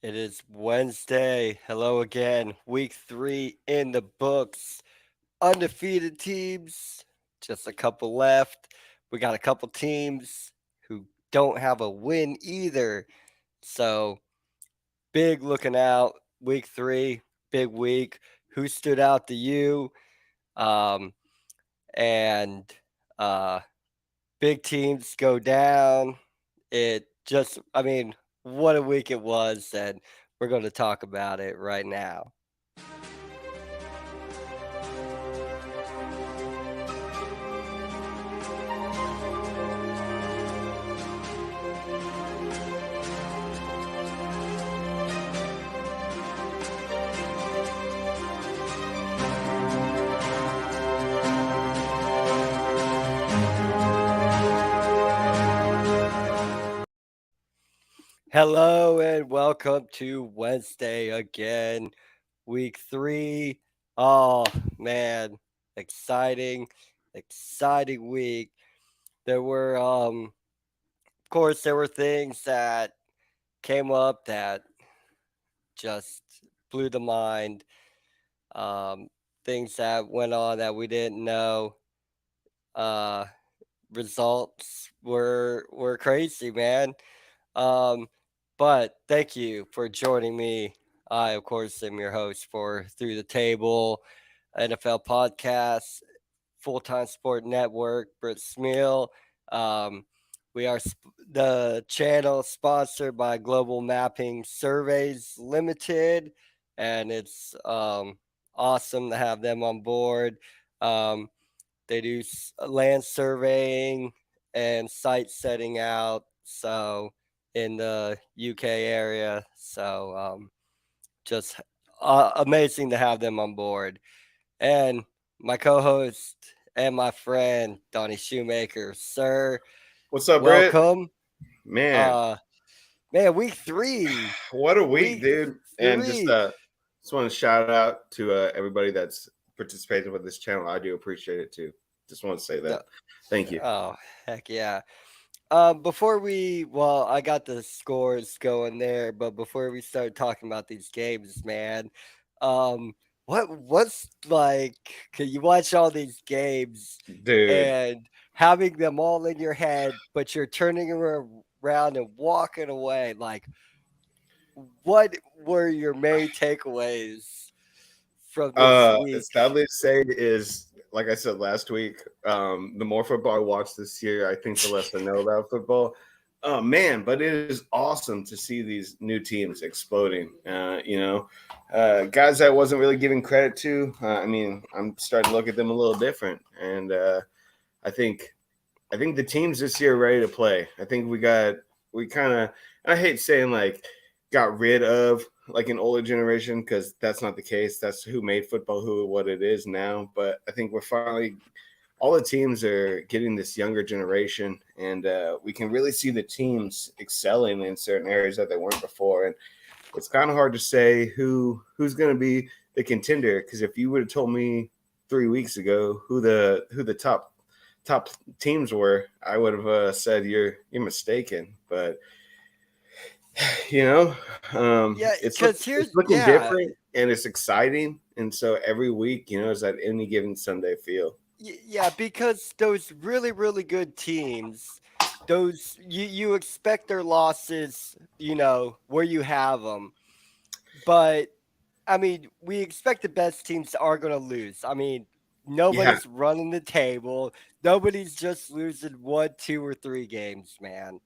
It is Wednesday. Hello again. Week 3 in the books. Undefeated teams. Just a couple left. We got a couple teams who don't have a win either. So, big looking out. Week 3, big week. Who stood out to you? Um, and uh, Big teams go down. What a week it was, and we're going to talk about it right now. Hello, and welcome to Wednesday again, week 3. Oh, man, exciting, exciting week. Of course, there were things that came up that just blew the mind. Um, Things that went on that we didn't know. Uh, Results were crazy, man. Um, but thank you for joining me. I, of course, am your host for Through the Table NFL podcast, Full Time Sport Network, Britt Smeal. Um, we are the channel sponsored by Global Mapping Surveys Limited, and it's awesome to have them on board. Um, they do land surveying and site setting out. So in the UK area. So just amazing to have them on board. And my co-host and my friend Donnie Shoemaker, sir, What's up, Britt? welcome. Man, Uh, Man, week 3, what a week, week dude! And just 3. just want to shout out to everybody that's participating with this channel. I do appreciate it too. Just want to say No, that. Thank you. oh heck yeah. I got the scores going there, but before we start talking about these games, man, um, what's like? Can you watch all these games Dude, and having them all in your head, but you're turning around and walking away? Like, what were your main takeaways from this week? sadly to say is like I said last week. The more football I watch this year, I think the less I know about football. Oh man, but it is awesome to see these new teams exploding. Guys that I wasn't really giving credit to. I'm starting to look at them a little different, and I think I think the teams this year are ready to play. I think we kind of, I hate saying like got rid of like an older generation because that's not the case. That's who made football who what it is now. But I think we're finally all the teams are getting this younger generation, and we can really see the teams excelling in certain areas that they weren't before. And it's kind of hard to say who's going to be the contender because if you would have told me 3 weeks ago who the top teams were, I would have said you're mistaken. But you know, Yeah, because it's here's looking yeah, different and it's exciting. And so every week, is that any given Sunday feel. Yeah, because those really, really good teams, those you expect their losses, where you have them. But I mean, we expect the best teams are going to lose. I mean, Yeah, nobody's running the table. Nobody's just losing one, two, or three games, man.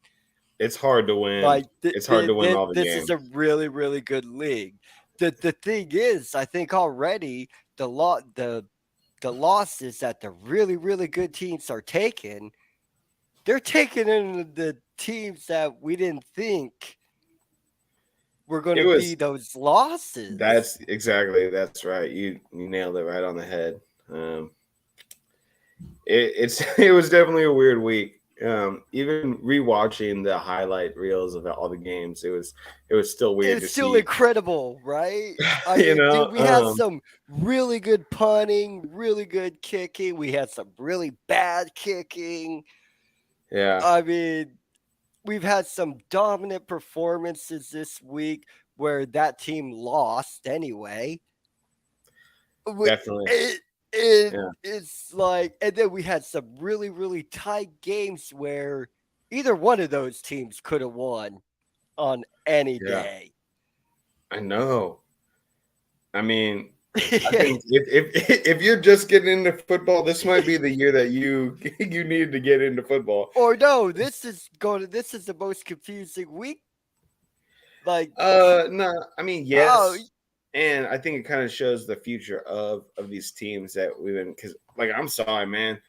it's hard to win. Like It's hard to win all the this is games. a really, really good league. The thing is, I think already the losses that the really, really good teams are taking, they're taking in the teams that we didn't think were going It to be was those losses. that's right. You nailed it right on the head. Um, it was definitely a weird week. Even rewatching the highlight reels of all the games, it was still weird It's to still see. incredible, right? I you mean, know, dude, we had some really good punting, really good kicking. We had some really bad kicking. yeah, I mean, we've had some dominant performances this week. where that team lost anyway. Definitely. It, it Yeah. it's like, and then we had some really really tight games where either one of those teams could have won on any Yeah. day. I know. I mean, I think if you're just getting into football, this might be the year that you you need to get into football. Or no, this is the most confusing week. Like, No, I mean oh, yes, and I think it kind of shows the future of these teams that we've been. Because like I'm sorry, man,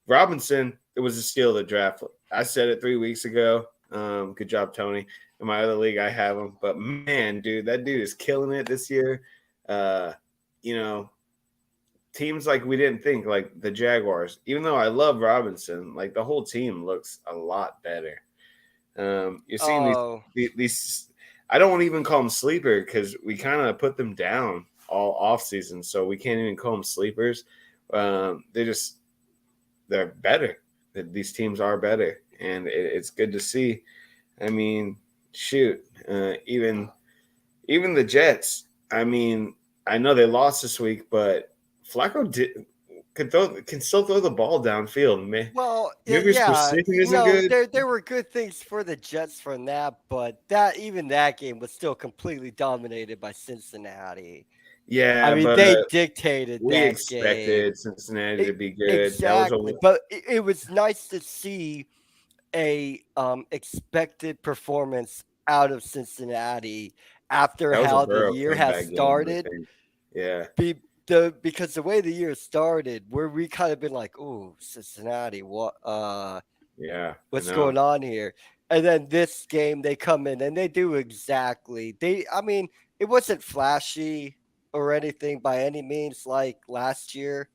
Robinson, it was a steal of the draft. I said it 3 weeks ago. Good job, Tony. In my other league, I have him, but man, dude, that dude is killing it this year. Uh, you know, teams like we didn't think, like the Jaguars. Even though I love Robinson, like the whole team looks a lot better. You're seeing oh, these. I don't even call them sleeper because we kind of put them down all off season, so we can't even call them sleepers. They just they're better. These teams are better, and it's good to see. I mean, shoot, even the Jets. I mean, I know they lost this week, but Flacco can still throw the ball downfield. Man, well, maybe his yeah, precision isn't no, good. there were good things for the Jets from that, but that even that game was still completely dominated by Cincinnati. I Yeah, mean, but they dictated we that game. expected Cincinnati to be good. That was a Exactly, but it was nice to see a expected performance out of Cincinnati after that was a how the Burrow year has comeback game. I started. think. Yeah, Because the way the year started, where we kind of been like, "Ooh, Cincinnati, yeah, I what's know. going on here?" And then this game, they come in and they do exactly. I mean, it wasn't flashy or anything by any means like last year,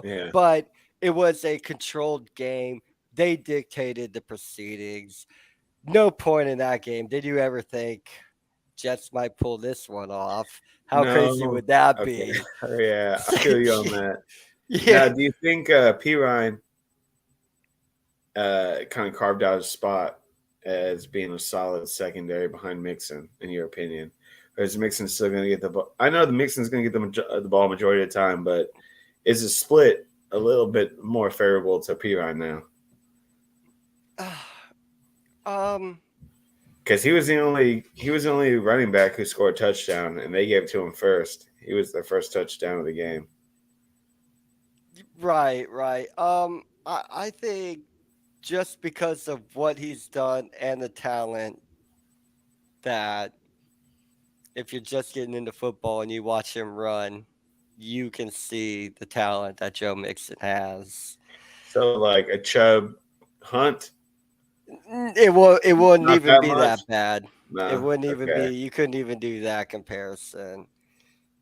Yeah, but it was a controlled game. They dictated the proceedings. No point in that game. Did you ever think Jets might pull this one off? How crazy no, would that okay, be? yeah, I feel you on that. Yeah. Now, do you think P Ryan kind of carved out his spot as being a solid secondary behind Mixon, in your opinion? Or is Mixon still going to get the ball? I know the Mixon's going to get the ball majority of the time, but is the split a little bit more favorable to P Ryan now? um. Because he was the only running back who scored a touchdown, and they gave it to him first. He was their first touchdown of the game. Right. Right. I think just because of what he's done and the talent that if you're just getting into football and you watch him run, you can see the talent that Joe Mixon has. So like a Chubb Hunt, It wouldn't not even that be much. that bad. It No, wouldn't even okay. be. You couldn't even do that comparison.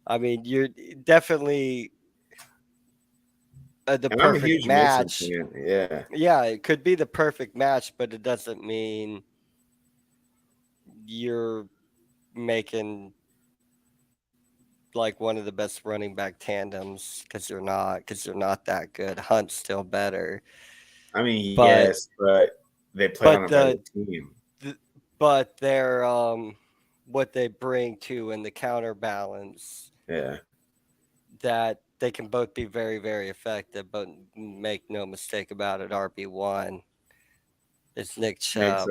I mean, you're definitely the And I'm a perfect huge Mixon match. fan. Yeah, Yeah, it could be the perfect match, but it doesn't mean you're making like one of the best running back tandems because you're not that good. Hunt's still better, I mean but yes, but they play on but a better the, team. the but their what they bring to and the counterbalance Yeah, that they can both be very very effective. But make no mistake about it, RB1 is Nick Chubb.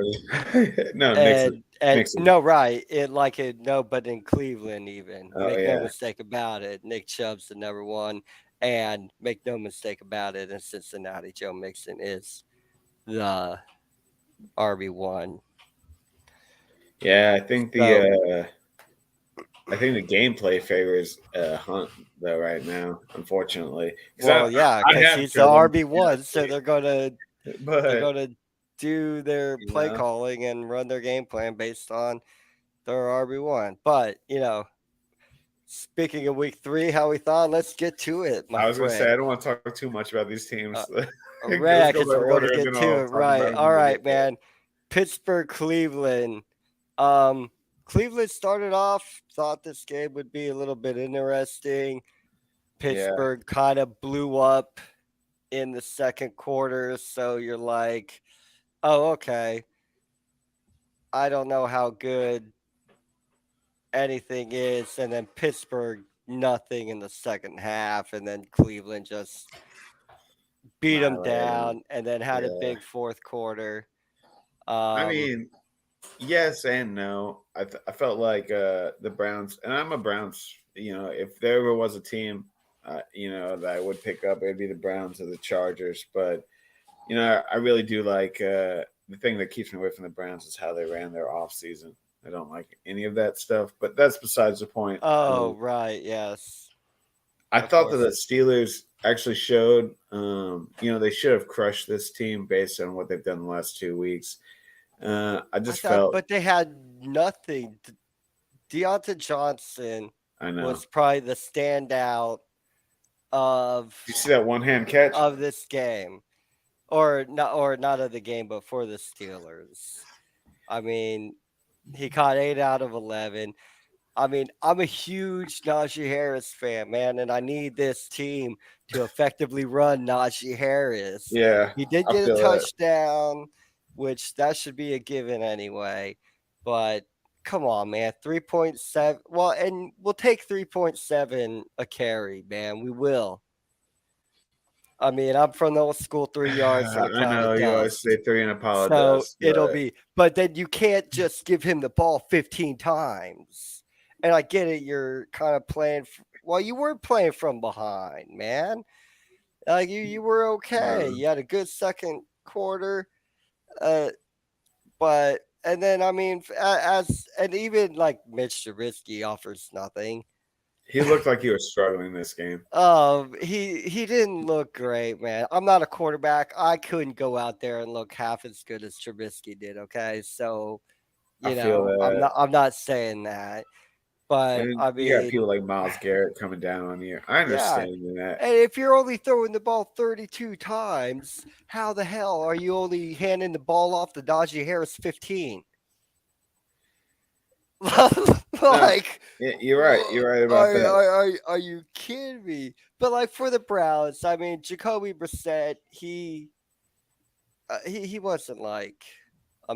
Mixon. No, Mixon. And Mixon. no, right. It like it no, but in Cleveland even. Oh Make no yeah. mistake about it. Nick Chubb's the number one. And make no mistake about it, in Cincinnati, Joe Mixon is the RB1. Yeah, So I think the gameplay favors Hunt though right now, unfortunately, because well, yeah, I because have he's the Chubb on RB1, so they're but gonna do their you play know, calling and run their game plan based on their RB1. But speaking of week 3, how we thought, let's get to it, my I was gonna say friend. I don't want to talk too much about these teams. Uh, Let's right, go because by we're going to order, and get then to I'll it. talk Right. about them All when we right, get there. man. Pittsburgh, Cleveland. Um, Cleveland started off, thought this game would be a little bit interesting. Yeah, Pittsburgh kind of blew up in the second quarter. So you're like, oh, okay. I don't know how good anything is, and then Pittsburgh nothing in the second half, and then Cleveland just beat them Annihilated him. down, and then had a Yeah. big fourth quarter. I Um, mean, yes and no. I felt like the Browns, and I'm a Browns. If there ever was a team, that I would pick up, it'd be the Browns or the Chargers. But I really do like the thing that keeps me away from the Browns is how they ran their off season. I don't like any of that stuff, but that's besides the point. oh right, yes, I of thought that the course. Steelers actually showed, they should have crushed this team based on what they've done the last 2 weeks. I I just thought, felt, but they had nothing. Deontay Johnson I know. was probably the standout of Did you see that one hand catch? this game, or not of the game, but for the Steelers. I mean, he caught 8 out of 11. I mean, I'm a huge Najee Harris fan, man, and I need this team to effectively run Najee Harris. Yeah, He did I get a feel that. touchdown, which that should be a given anyway. But come on, man, 3.7. Well, and we'll take 3.7 a carry, man. We will. I mean, I'm from the old school 3 yards in a I cloud of know you always say dust. three and a pile of So dust, it'll but be, but then you can't just give him the ball 15 times. And I get it, you're kind of playing, well, you weren't playing from behind, man. Like you were okay. uh, You had a good second quarter. Uh, but, and then, I mean, and even like Mitch Trubisky offers nothing. he looked like he was struggling this game. He didn't look great, man. I'm not a quarterback. I couldn't go out there and look half as good as Trubisky did. Okay, so I feel that. I'm not saying that, but And I you got mean, people like Miles Garrett coming down on you. I yeah. understand that. And if you're only throwing the ball 32 times, how the hell are you only handing the ball off to Najee Harris 15? No, Like, you're right. You're right about that. are you kidding me? But like for the Browns, I mean, Jacoby Brissett, he wasn't like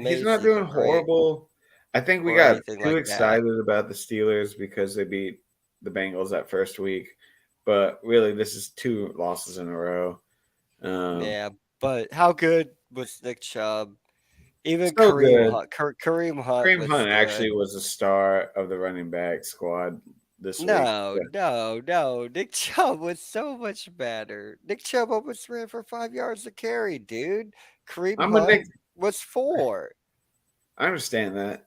He's not amazing doing or great horrible. I think we or got anything too like that. excited about the Steelers because they beat the Bengals that first week. But really, this is two losses in a row. Um, Yeah, but how good was Nick Chubb? Even so good. Kareem Hunt Kareem was Hunt actually good. was the star of the running back squad this week. No, no, no. Nick Chubb was so much better. Nick Chubb almost ran for 5 yards a carry, dude. Kareem I'm a Nick. Hunt was 4. I understand that,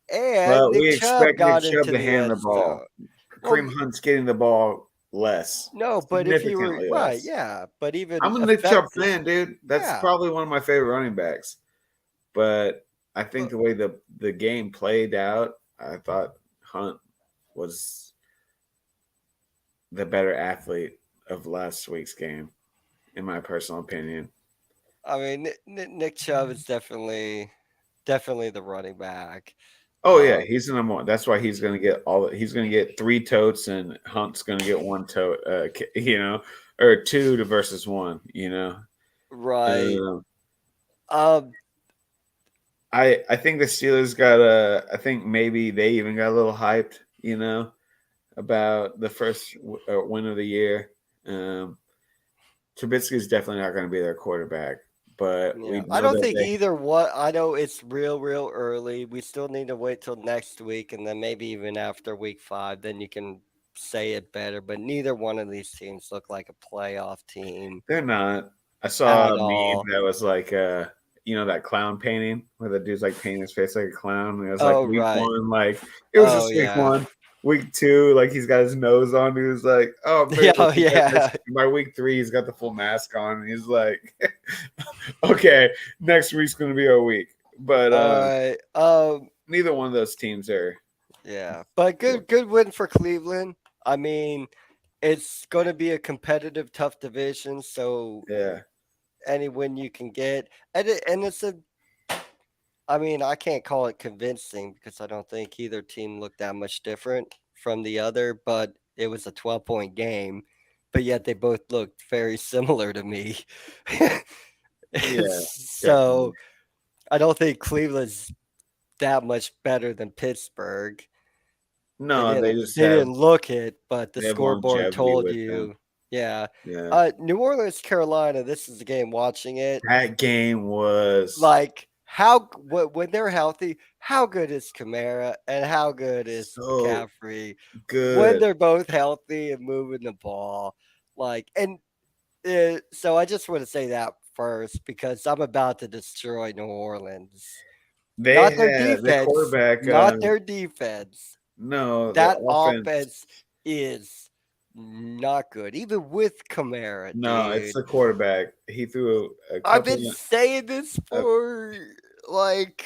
And but Nick we Chubb expect Nick got Chubb into to the hand the end ball. zone. Well, Kareem Hunt's getting the ball less, no, but if you were significantly right, less. yeah, but even I'm a Nick Chubb effective, fan, dude. That's yeah. probably one of my favorite running backs. But I think But the way the game played out, I thought Hunt was the better athlete of last week's game, in my personal opinion. I mean, Nick Chubb is definitely the running back. Oh yeah, Um, he's the number one. That's why he's going to get all. He's going to get 3 totes, and Hunt's going to get 1 tote. Or two to versus one. right. Um, Um, I think the Steelers got a. I think maybe they even got a little hyped. About the first win of the year. Um, Trubisky is definitely not going to be their quarterback, but we yeah, I know don't that think they either one. I know it's real early. We still need to wait till next week, and then maybe even after week 5, then you can say it better. But neither one of these teams look like a playoff team they're not. I saw at a meme all. that was like, that clown painting where the dude's like painting his face like a clown. And it was like Oh week right. one, like it was Oh just week yeah. one. Week two, like he's got his nose on. He was like, "Oh, maybe Yeah. we'll Oh see that yeah. next." By week three, he's got the full mask on, and he's like, "Okay, next week's gonna be our week." But All right. neither one of those teams are. Yeah. But good win for Cleveland. I mean, it's going to be a competitive, tough division. So Yeah, any win you can get, and it's a. I mean, I can't call it convincing because I don't think either team looked that much different from the other. But it was a 12-point game, but yet they both looked very similar to me. yeah, So definitely. I don't think Cleveland's that much better than Pittsburgh. No, they just They have didn't look it, but the they have scoreboard longevity told with them. you. Yeah. Yeah, New Orleans, Carolina. This is the game. Watching it, that game was like when they're healthy, how good is Kamara and how good is so McCaffrey when good. they're both healthy and moving the ball, like and so I just want to say that first because I'm about to destroy New Orleans. They Not their had the defense, quarterback. not their defense. No, the That offense. offense is not good, even with Kamara, No, it's dude. the quarterback. He threw a I've couple. been saying this Of, for like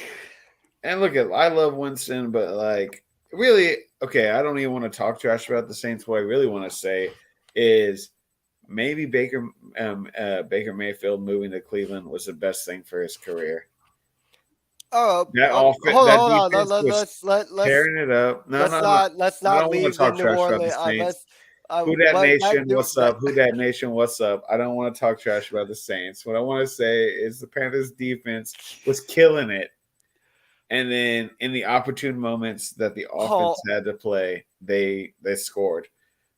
and look at, I love Winston, but like, really, okay, I don't even want to talk trash about the Saints. What I really want to say is maybe Baker Mayfield moving to Cleveland was the best thing for his career. That hold on. defense was tearing it up. No, no, no. Let's I not don't want to leave the talk New trash about the Orleans. Saints. Let's Who that but nation? What's up? Who that nation? What's up? I don't want to talk trash about the Saints. What I want to say is the Panthers defense was killing it, and then in the opportune moments that the oh, offense had to play, they scored.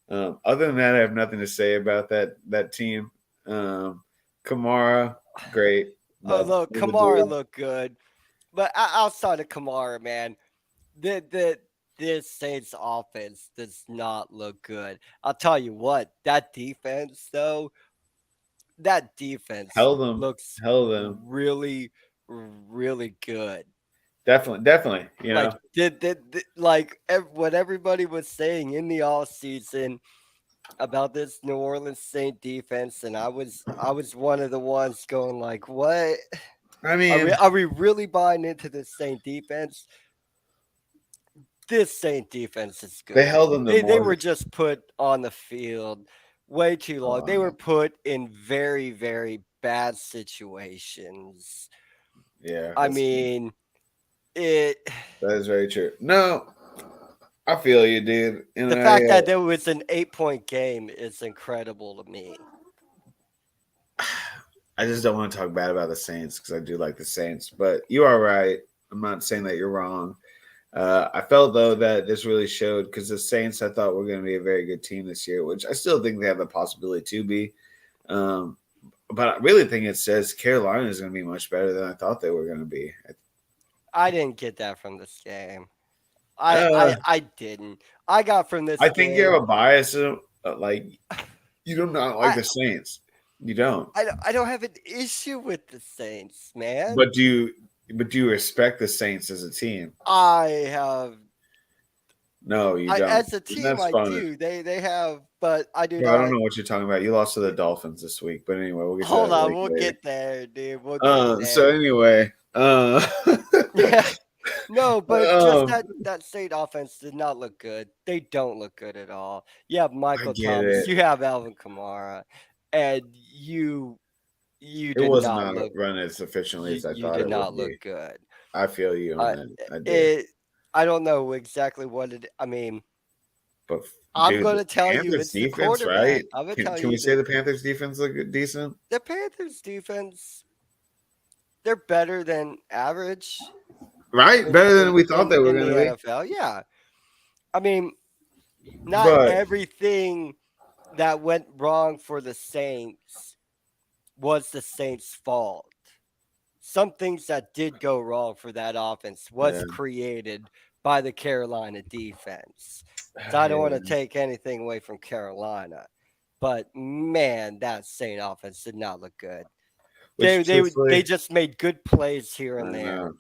Other than that, I have nothing to say about that team. Kamara, great. oh Love look, the Kamara dude. looked good, but outside of Kamara, man, the this Saints offense does not look good. I'll tell you what, that defense though, that defense Held them, looks held them. really good. Definitely, definitely. You Like know, what everybody was saying in the off season about this New Orleans Saint defense, and I was one of the ones going like, "What I mean, are we really buying into this Saint defense?" This Saint defense is they good. held them to They more were than. just put on the field way too long. They were put in very bad situations. Yeah, I mean, it that is very true. No, I feel you, dude. And the fact that there was an 8-point game is incredible to me. I just don't want to talk bad about the Saints because I do like the Saints. But you are right. I'm not saying that you're wrong. I felt though that this really showed because the Saints I thought were going to be a very good team this year, which I still think they have the possibility to be. Um, but I really think it says Carolina is going to be much better than I thought they were going to be. I didn't get that from this game. Uh, I didn't. I got from I this think you game. have a bias. Like you do not like I the Saints. You don't. I don't have an issue with the Saints, man. But do you? But do you respect the Saints as a team? I have No, you I don't. as a And team that's I fine. do. They have, but I do Bro, I don't not. know what you're talking about. You lost to the Dolphins this week, but anyway, we'll get to Hold that on, like we'll later. get there, dude. We'll get So there. anyway, No, but just um, that state offense did not look good. They don't look good at all. You have I Michael get Thomas, it. you have Alvin Kamara, and you It did was not not look run as efficiently as I you thought did it would not look be. good. I feel you on Uh, that. I do. it I don't know exactly what it. I mean, But I'm dude, the gonna tell you Panthers it's the defense, quarterback. right? I'm gonna Can tell can we you say that the Panthers defense look decent? the Panthers defense they're better than average Right, better than we thought they were in going the to be. NFL. Yeah, I mean, not But everything that went wrong for the Saints was the Saints' fault. Some things that did go wrong for that offense was yeah, created by the Carolina defense. So I don't want to yeah. take anything away from Carolina, but man, that Saint offense did not look good. Which They truthfully, just made good plays here and I there. know.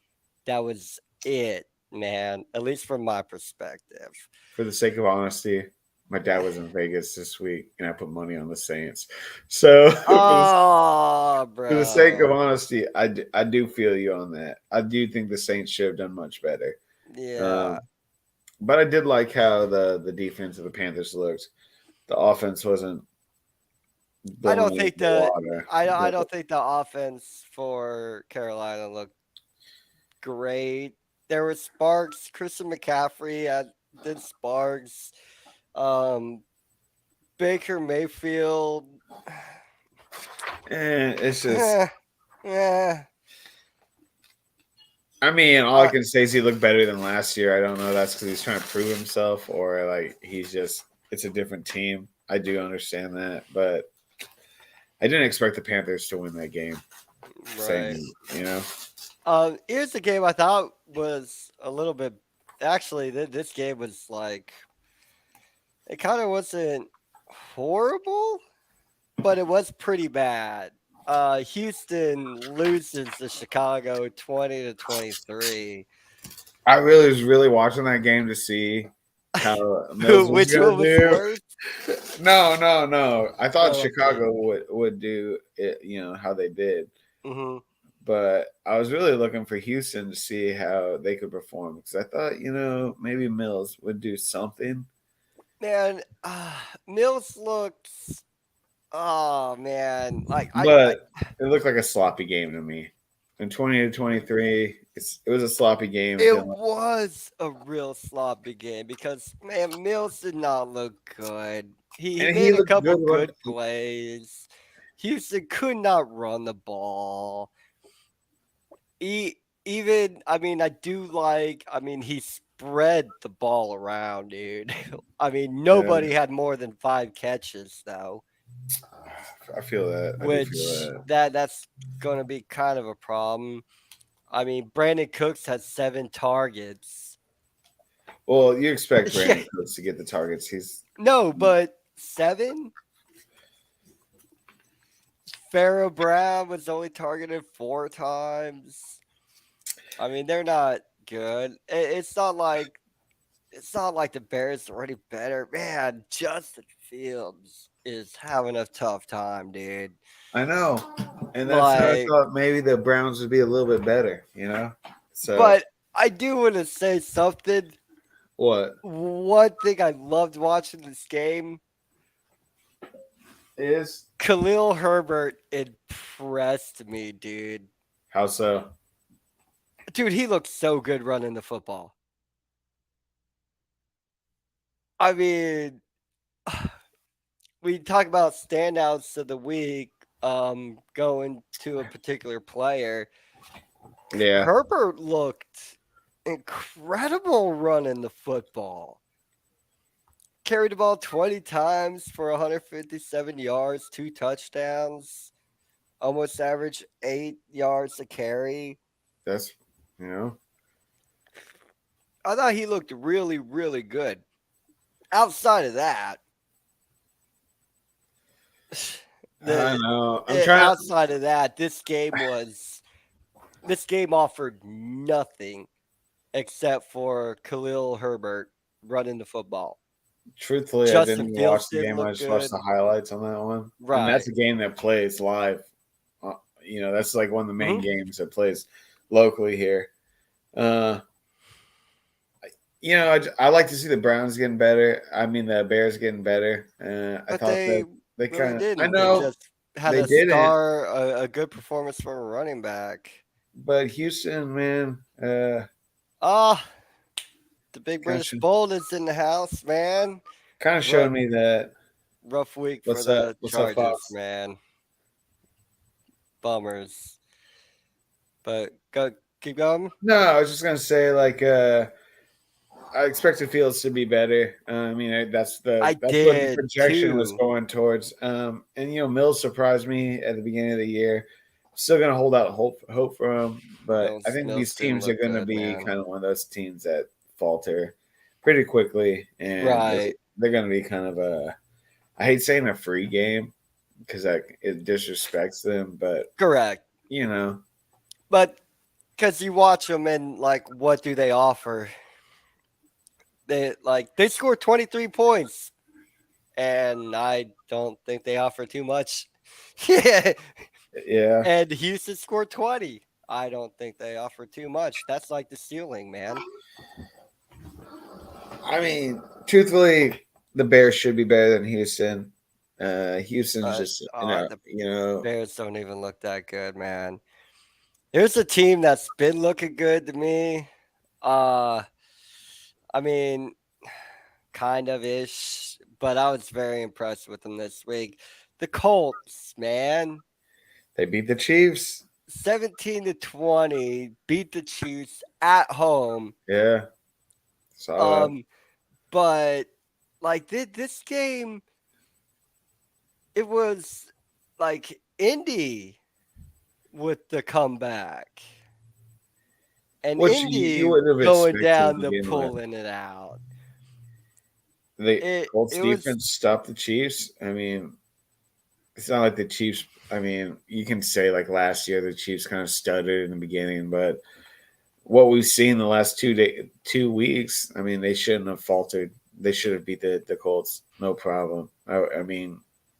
That was it, man. At least from my perspective. For the sake of honesty, my dad was in Vegas this week, and I put money on the Saints. So Oh, for the sake of bro. honesty, I do feel you on that. I do think the Saints should have done much better. Yeah. Um, but I did like how the defense of the Panthers looked. The offense wasn't I blowing don't it out think the water. I But don't think the offense for Carolina looked great. There was sparks. Christian McCaffrey did sparks. Um, Baker Mayfield. it's just, Yeah. I I mean, all I Uh, can say is he looked better than last year. I don't know. That's because he's trying to prove himself, or like he's just. It's a different team. I do understand that, but I didn't expect the Panthers to win that game. right. Same, you know. Here's the game I thought was a little bit. Actually, this game was like it kind of wasn't horrible, but it was pretty bad. Houston loses to Chicago 20-23. I really was really watching that game to see how Mills was Which gonna one was do. worse? No, no, no. I thought Oh, okay. Chicago would do it. You know how they did, Hmm. but I was really looking for Houston to see how they could perform because I thought maybe Mills would do something. Man, Mills looks. Oh man, like I But it looked like a sloppy game to me. In 20-23, it was a sloppy game. It it didn't look, was a real sloppy game because man, Mills did not look good. He and he made a looked couple good. good plays. Houston could not run the ball. Even I mean, I do like. I mean, he spread the ball around, dude. I mean, Yeah, nobody had more than 5 catches though, I feel that. I do feel which that. that's gonna be kind of a problem. I mean, Brandon Cooks had 7 targets. Well, you expect Yeah, Brandon Cooks to get the targets. He's no, but 7. Pharaoh Brown was only targeted 4 times. I mean, they're not good. It's not like the Bears are any better. Man, Justin Fields is having a tough time, dude. I know, and that's how I Like, thought maybe the Browns would be a little bit better. So but I do want to say something. what One thing I loved watching this game, is Khalil Herbert impressed me, dude. how so? Dude, he looks so good running the football. I mean, we talk about standouts of the week, going to a particular player. Yeah, Herbert looked incredible running the football. Carried the ball 20 times for 157 yards, 2 touchdowns, almost average 8 yards a carry. that's you know I thought he looked really, really good. Outside of that, I the know. I'm trying. outside of that, this game offered nothing except for Khalil Herbert running the football. Truthfully, I Justin didn't watch Fields the didn't game. I look just watched good. the highlights on that one, and that's Right. a game that plays live. That's like one of the main Hmm. games that plays locally here. Uh, I like to see the Browns getting better. I mean, the Bears getting better. I But thought they that they really kind of. I didn't. They know just had they a didn't, a good performance from a running back. but Houston, man, Ah, the Big kind British of Bold is in the house, man. kind of showed Rough, me that. rough week for What's up? the What's up, Chargers, Fox? man. Bummers. But go keep going. No, I was just gonna say like I expected Fields to be better. I mean, I that's what the did projection was too. going towards. And Mills surprised me at the beginning of the year. Still gonna hold out hope for him, but I think Mills these didn't teams are look gonna good, be man. kind of one of those teams that falter pretty quickly, and Right. they're gonna be kind of a. I hate saying a free game because it disrespects them, but Correct. you know, But because you watch them and like, what do they offer? They score 23 points, and I don't think they offer too much. Yeah, yeah. and Houston scored 20. I don't think they offer too much. That's like the ceiling, man. I mean, truthfully, the Bears should be better than Houston. Houston's But just the Bears don't even look that good, man. Here's a team that's been looking good to me. Uh, I mean, kind of ish, but I was very impressed with them this week. The Colts, man. they beat the Chiefs. 17-20, beat the Chiefs at home. Yeah, saw that. Um, but like this game, it was like Indy with the comeback, and Which you Indy would have going expected to down the begin with. pulling it out. The It Colts was defense stopped the Chiefs. I mean, it's not like the Chiefs. I mean, you can say like last year the Chiefs kind of stuttered in the beginning, but what we've seen the last 2 weeks, I mean, they shouldn't have faltered. They should have beat the Colts, no problem. I mean,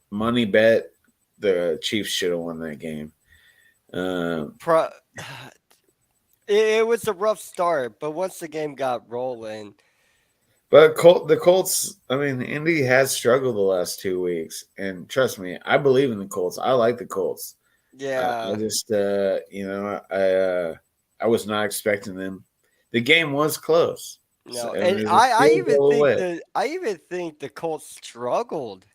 money bet the Chiefs should have won that game. Um, pro. It was a rough start, but once the game got rolling, but the Colts, I mean, Indy has struggled the last 2 weeks, and trust me, I believe in the Colts. I like the Colts. I yeah. just, I was not expecting them. The game was close, so, No, and and it was a field goal away. I even think the Colts struggled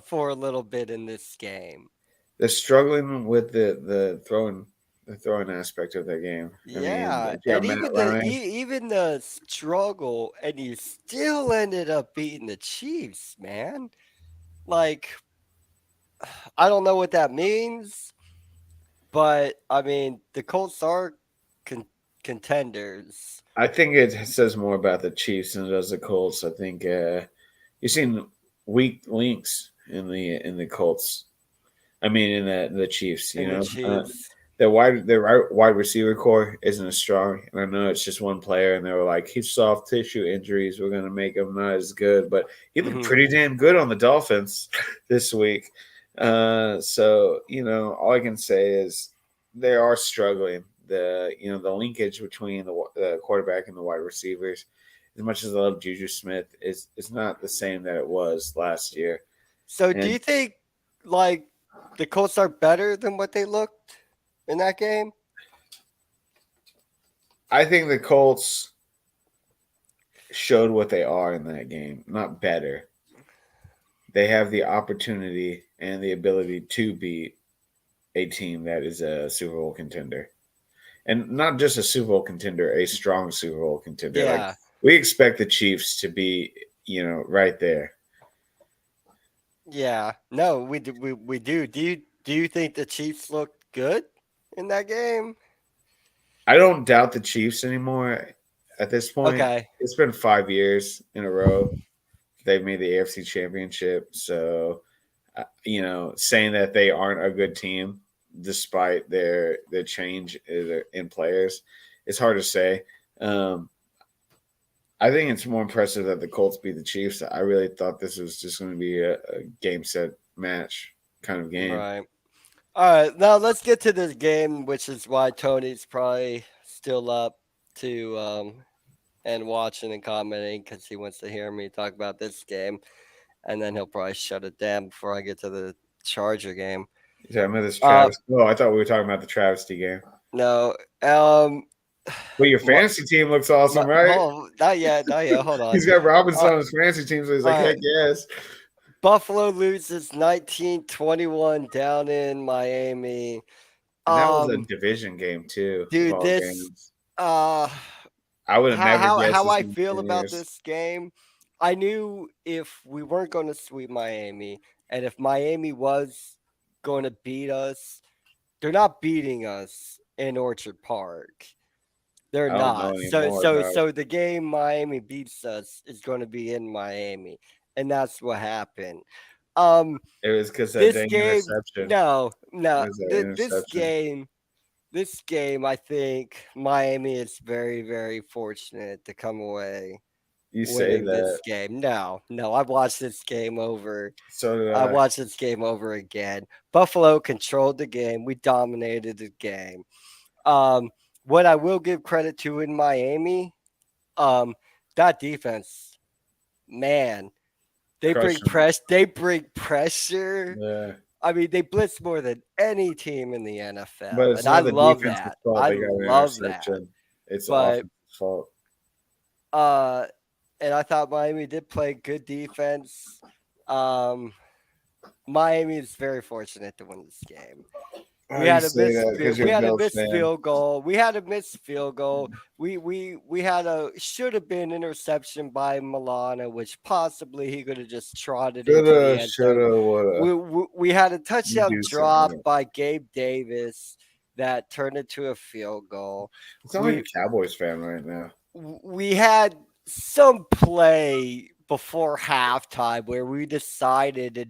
for a little bit in this game. They're struggling with the throwing aspect of their game. I mean, Yeah, you got and Matt even Ryan. even the struggle, and you still ended up beating the Chiefs, man. Like I don't know what that means, but I mean the Colts are con- contenders. I think it says more about the Chiefs than it does the Colts. I think you've seen weak links in the Colts. I mean, in the Chiefs. In the Chiefs. Their wide receiver core isn't as strong, and I know it's just one player, and they were like, he's soft tissue injuries. We're gonna make him not as good, but he looked Hmm. pretty damn good on the Dolphins this week. So all I can say is they are struggling. The linkage between the quarterback and the wide receivers, as much as I love Juju Smith, is not the same that it was last year. So do And you think like the Colts are better than what they looked in that game? I think the Colts showed what they are in that game, not better. They have the opportunity and the ability to beat a team that is a Super Bowl contender. And not just a Super Bowl contender, a strong Super Bowl contender. Like Yeah. we expect the Chiefs to be, right there. Yeah. No, we do. Do you think the Chiefs looked good in that game? I don't doubt the Chiefs anymore at this point. Okay. It's been 5 years in a row they've made the AFC Championship. So, saying that they aren't a good team despite their change in players, it's hard to say. Um, I think it's more impressive that the Colts beat the Chiefs. I really thought this was just going to be a game set match kind of game. Right. All right. Now let's get to this game, which is why Tony's probably still up to and watching and commenting because he wants to hear me talk about this game, and then he'll probably shut it down before I get to the Charger game. Yeah, I met this Uh, Travis. Oh, I thought we were talking about the travesty game. no. Um, Well, your my, fantasy team looks awesome, right? hold, not yet, not yet. Hold on. He's got Robinson Uh, on his fantasy team, so he's like, all heck right. yes. Buffalo loses 19-21 down in Miami. And that was a Um, division game too, of dude, all this games. uh I would have never guessed how this I in feel 10 about years. this game. I knew if we weren't going to sweep Miami, and if Miami was going to beat us, they're not beating us in Orchard Park. They're I don't know not. anymore, dog. So the game Miami beats us is going to be in Miami, and that's what happened. Um, It was because that this dang game, interception. no, It no, was that interception. this game, I think Miami is very, very fortunate to come away You say winning that. this game. No, no, I've watched this game over. So did I I. watched this game over again. Buffalo controlled the game. We dominated the game. Um, what I will give credit to in Miami, um, that defense, man, Crushed him. They bring pressure. Yeah. I mean, they blitz more than any team in the But NFL, it's and I not the love defense's that. fault I they got an love that. interception. It's the But offense's fault. uh, and I thought Miami did play good defense. Um, Miami is very fortunate to win this game. Oh, you say that because you're We a had a Bills missed fan. field goal. We had a missed field goal. We had a should have been interception by Milana, which possibly he could have just trotted into the Shoulda, end zone. shoulda, woulda. We had a You touchdown do say drop that. by Gabe Davis that turned into a field goal. You sound like We a Cowboys fan right now. we had some play before halftime where we decided to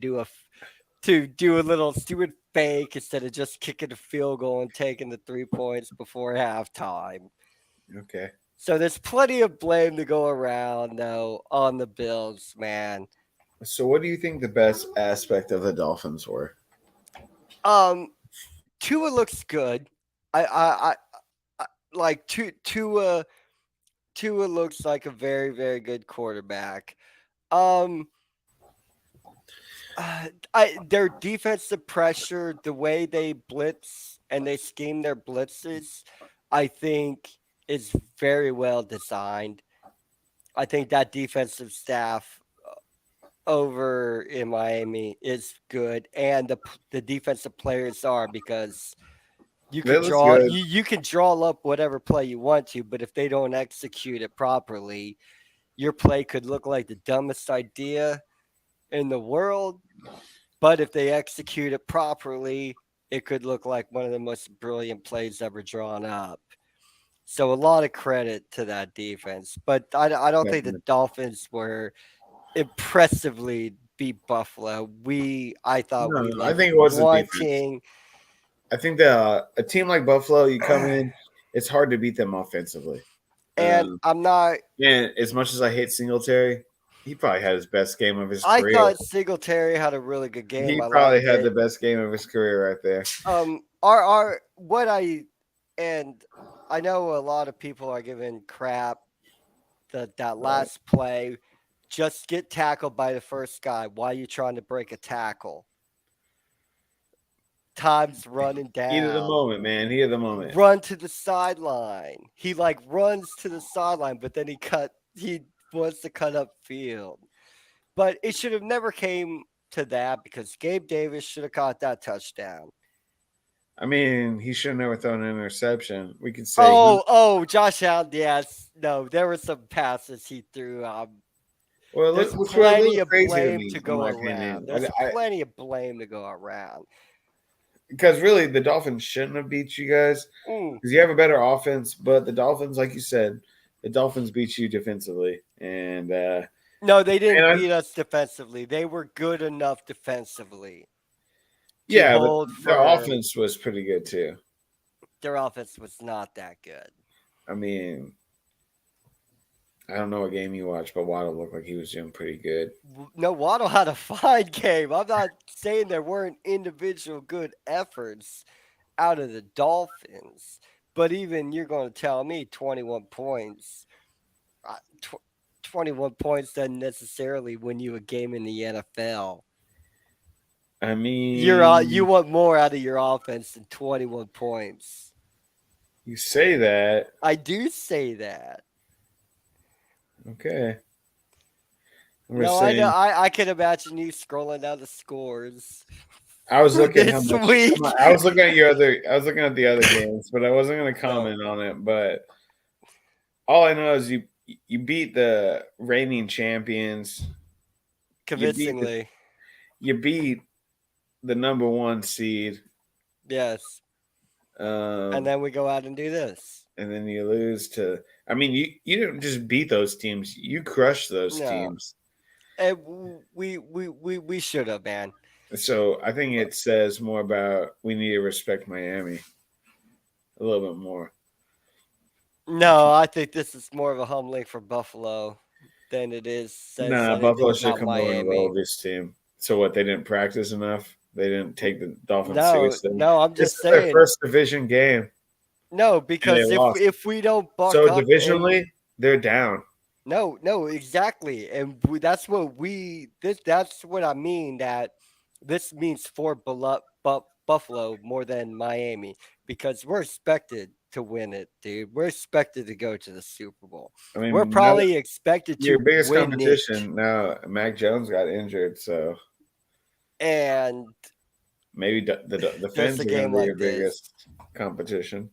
do a little stupid fake instead of just kicking a field goal and taking the 3 points before halftime. Okay. So there's plenty of blame to go around though on the Bills, man. So, what do you think the best aspect of the Dolphins were? Um, Tua looks good. I like Tua looks like a very very good quarterback. Um, their defensive pressure, the way they blitz and they scheme their blitzes, I think is very well designed. I think that defensive staff over in Miami is good, and the defensive players are because That looks good. you can draw up whatever play you want to, but if they don't execute it properly, your play could look like the dumbest idea in the world. But if they execute it properly, it could look like one of the most brilliant plays ever drawn up. So a lot of credit to that defense. But I don't think the Definitely. Dolphins were impressively beat Buffalo. I thought No, we no, I left think it was the defense. wanting. I think that a team like Buffalo, you come in, it's hard to beat them offensively. And I'm not. And as much as I hate Singletary, he probably had his best game of his I career. thought Singletary had a really good game. He I probably liked had the it. best game of his career right there. Our what I and I know a lot of people are giving crap that Right. last play. Just get tackled by the first guy. Why are you trying to break a tackle? Time's running Heat of the down. moment, man. Heat of the moment. Run to the sideline. He like runs to the sideline, but then he wants to cut up field. But it should have never came to that because Gabe Davis should have caught that touchdown. I mean, he should have never thrown an interception. We could say Josh Allen, yes. No, there were some passes he threw. There's which were a plenty little of crazy to blame me, to in go my around. opinion. There's plenty of blame to go around. Because really, the Dolphins shouldn't have beat you guys Mm. because you have a better offense. But the Dolphins, like you said, the Dolphins beat you defensively, and No, they and didn't I, beat us defensively. They were good enough defensively to yeah, but hold their firm. offense was pretty good too. Their offense was not that good. I mean, I don't know what game you watched, but Waddle looked like he was doing pretty good. No, Waddle had a fine game. I'm not saying there weren't individual good efforts out of the Dolphins, but even you're going to tell me 21 points. 21 points doesn't necessarily win you a game in the NFL. I You mean, want more out of your offense than 21 points. you say that, I do say that. okay. I'm just No, I know. saying. I can imagine you scrolling down the scores I was for looking how this much. week. I was looking at your other. I was looking at the other games, but I wasn't going to No, comment on it. But all I know is you beat the reigning champions. You beat the convincingly. you beat the number one seed. Yes. And Um, then we go out and do this. and then you lose to. I mean, you didn't just beat those teams. You crushed those No. teams. And we should have, man. So I think it says more about we need to respect Miami a little bit more. No, I think this is more of a humbling for Buffalo than it is says Nah, anything Buffalo should about come over and roll Miami. this team. So what? They didn't practice enough. They didn't take the Dolphins No, seriously. no, I'm This just is their saying. first division game, No, and they because lost. if we don't buck So up and divisionally, they're down. no, exactly, and that's what that's what I mean. That this means for Buffalo more than Miami because we're expected to win it, dude. We're expected to go to the Super Bowl. I We're mean, probably expected your to biggest win it, competition now. Mac Jones got injured, so and Maybe the just Finns a are going to game be your like this. biggest competition.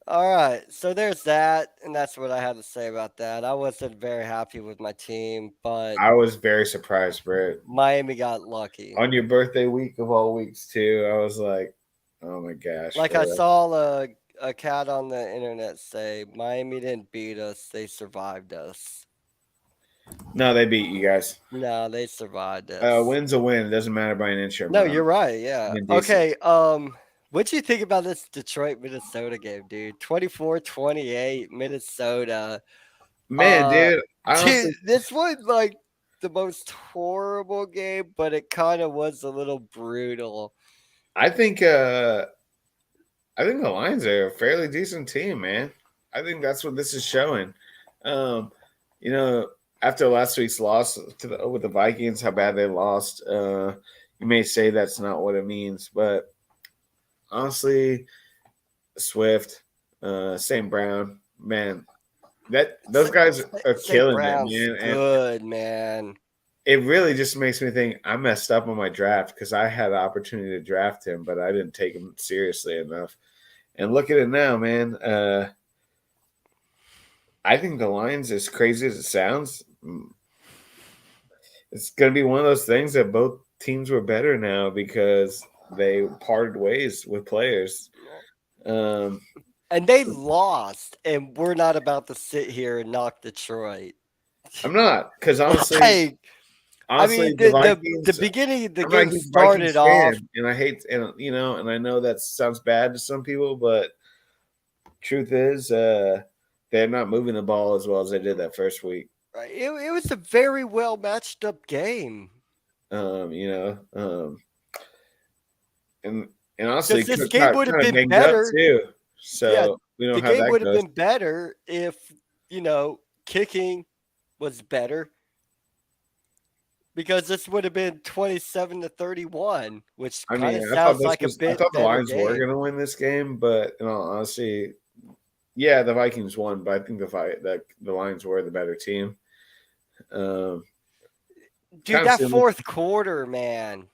All right, so there's that, and that's what I had to say about that. I wasn't very happy with my team, but I was very surprised, Brett. Miami got lucky. On your birthday week of all weeks, too, I was like, oh my gosh, Like for I real. saw a cat on the internet say, Miami didn't beat us; they survived us. No, they beat you guys. No, they survived us. Win's a win. It doesn't matter by an inch or No, amount. you're right. Yeah. Indecent. Okay. What'd you think about this Detroit Minnesota game, dude? 24-28, Minnesota. Man, Uh, dude, I dude, honestly, this was like the most horrible game, but it kind of was a little brutal. I think, uh, I think the Lions are a fairly decent team, man. I think that's what this is showing. Um, you know, after last week's loss with the Vikings, how bad they lost, you may say that's not what it means, but honestly, Swift, St. Brown, man, that those guys are St. killing it, Brown's man. And good, man. it really just makes me think I messed up on my draft because I had the opportunity to draft him, but I didn't take him seriously enough. And look at it now, man. I think the Lions, as crazy as it sounds, it's going to be one of those things that both teams were better now because they parted ways with players. Um, And they lost, and we're not about to sit here and knock Detroit. I'm not because honestly, Like, I honestly, mean, the the Vikings. beginning of the I'm not a game huge started Vikings off fan, and I hate and I know that sounds bad to some people, but truth is, they're not moving the ball as well as they did that first week. right. It was a very well matched up game Um, you know, um, and and honestly, because this Cook game got would have kind of been banged up better. too. Yeah, So we know the how game that would have goes. been better if kicking was better because this would have been 27-31, which I kind mean, of sounds like a I bit thought the better Lions were game. going to win this game, but in all honesty, yeah, the Vikings won, but I think the Lions were the better team. Um, Dude, kind of that seemed like, fourth quarter, man.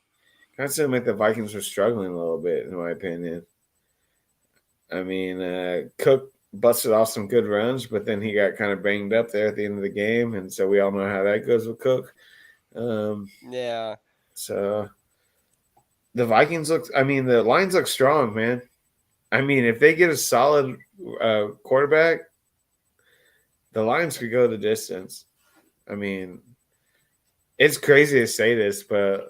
the Vikings were struggling a little bit, in my opinion. I mean, Cook busted off some good runs, but then he got kind of banged up there at the end of the game, and so we all know how that goes with Cook. Um, Yeah. so the Vikings look. I mean, the Lions look strong, man. I mean, if they get a solid quarterback, the Lions could go the distance. I mean, it's crazy to say this, but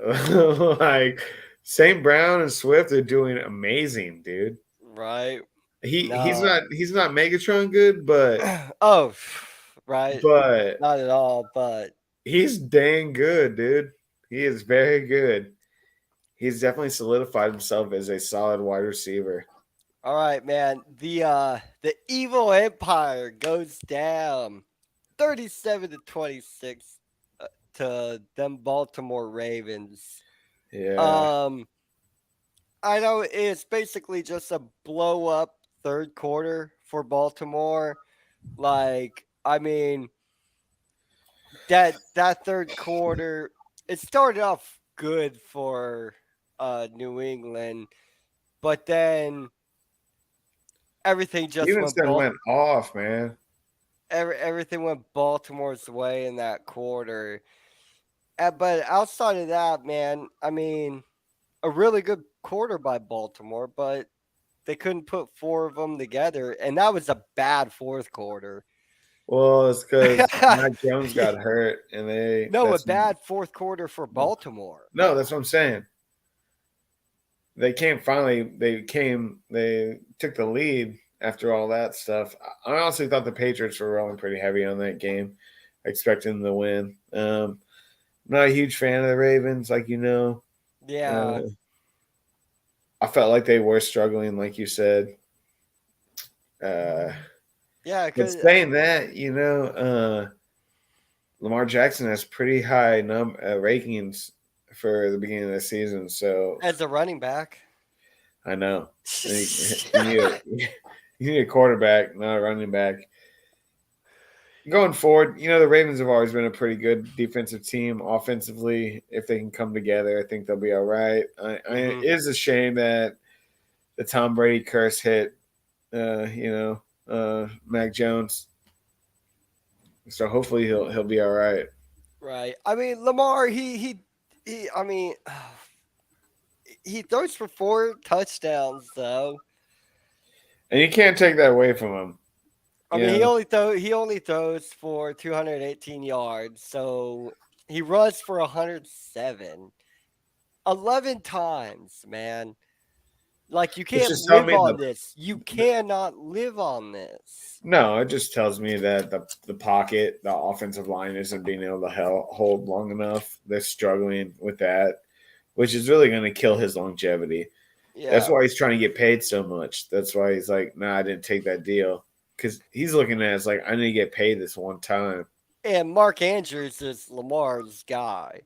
like St. Brown and Swift are doing amazing, dude. Right. He's No. not Megatron good, Oh, right. but Not at all, but he's dang good, dude. He is very good. He's definitely solidified himself as a solid wide receiver. all right, man. The evil empire goes down 37-26 to them Baltimore Ravens. Yeah. Um I know it's basically just a blow up third quarter for Baltimore. Like, I mean, that third quarter, it started off good for New England, but then everything just went Stevenson went off, man. everything went Baltimore's way in that quarter. But outside of that, man, I mean, a really good quarter by Baltimore, but they couldn't put four of them together, and that was a bad fourth quarter. Well, it's because Mac Jones got hurt, and No, a bad fourth quarter for Baltimore. no, that's what I'm saying. They took the lead after all that stuff. I honestly thought the Patriots were rolling pretty heavy on that game, expecting them to win. Not a huge fan of the Ravens, like you know. Yeah, Uh, I felt like they were struggling, like you said. Uh, yeah, but because saying that, Lamar Jackson has pretty high rankings for the beginning of the season. So as a running back. I know you need a quarterback, not a running back. going forward, the Ravens have always been a pretty good defensive team. Offensively, if they can come together, I think they'll be all right. It Hmm. is a shame that the Tom Brady curse hit, Mac Jones. So hopefully he'll be all right. Right. I mean, Lamar, he. I mean, he throws for 4 touchdowns though. And you can't take that away from him. I You mean, know, he only throws for 218 yards, so he runs for 107. 11 times, man. Like you it's can't just telling live me on this. You cannot live on this. no, it just tells me that the pocket, the offensive line isn't being able to hold long enough. They're struggling with that, which is really going to kill his longevity. That's Yeah. why he's trying to get paid so much. That's why he's like, nah, I didn't take that deal. Because he's looking at it as like, I need to get paid this one time. And Mark Andrews is Lamar's guy.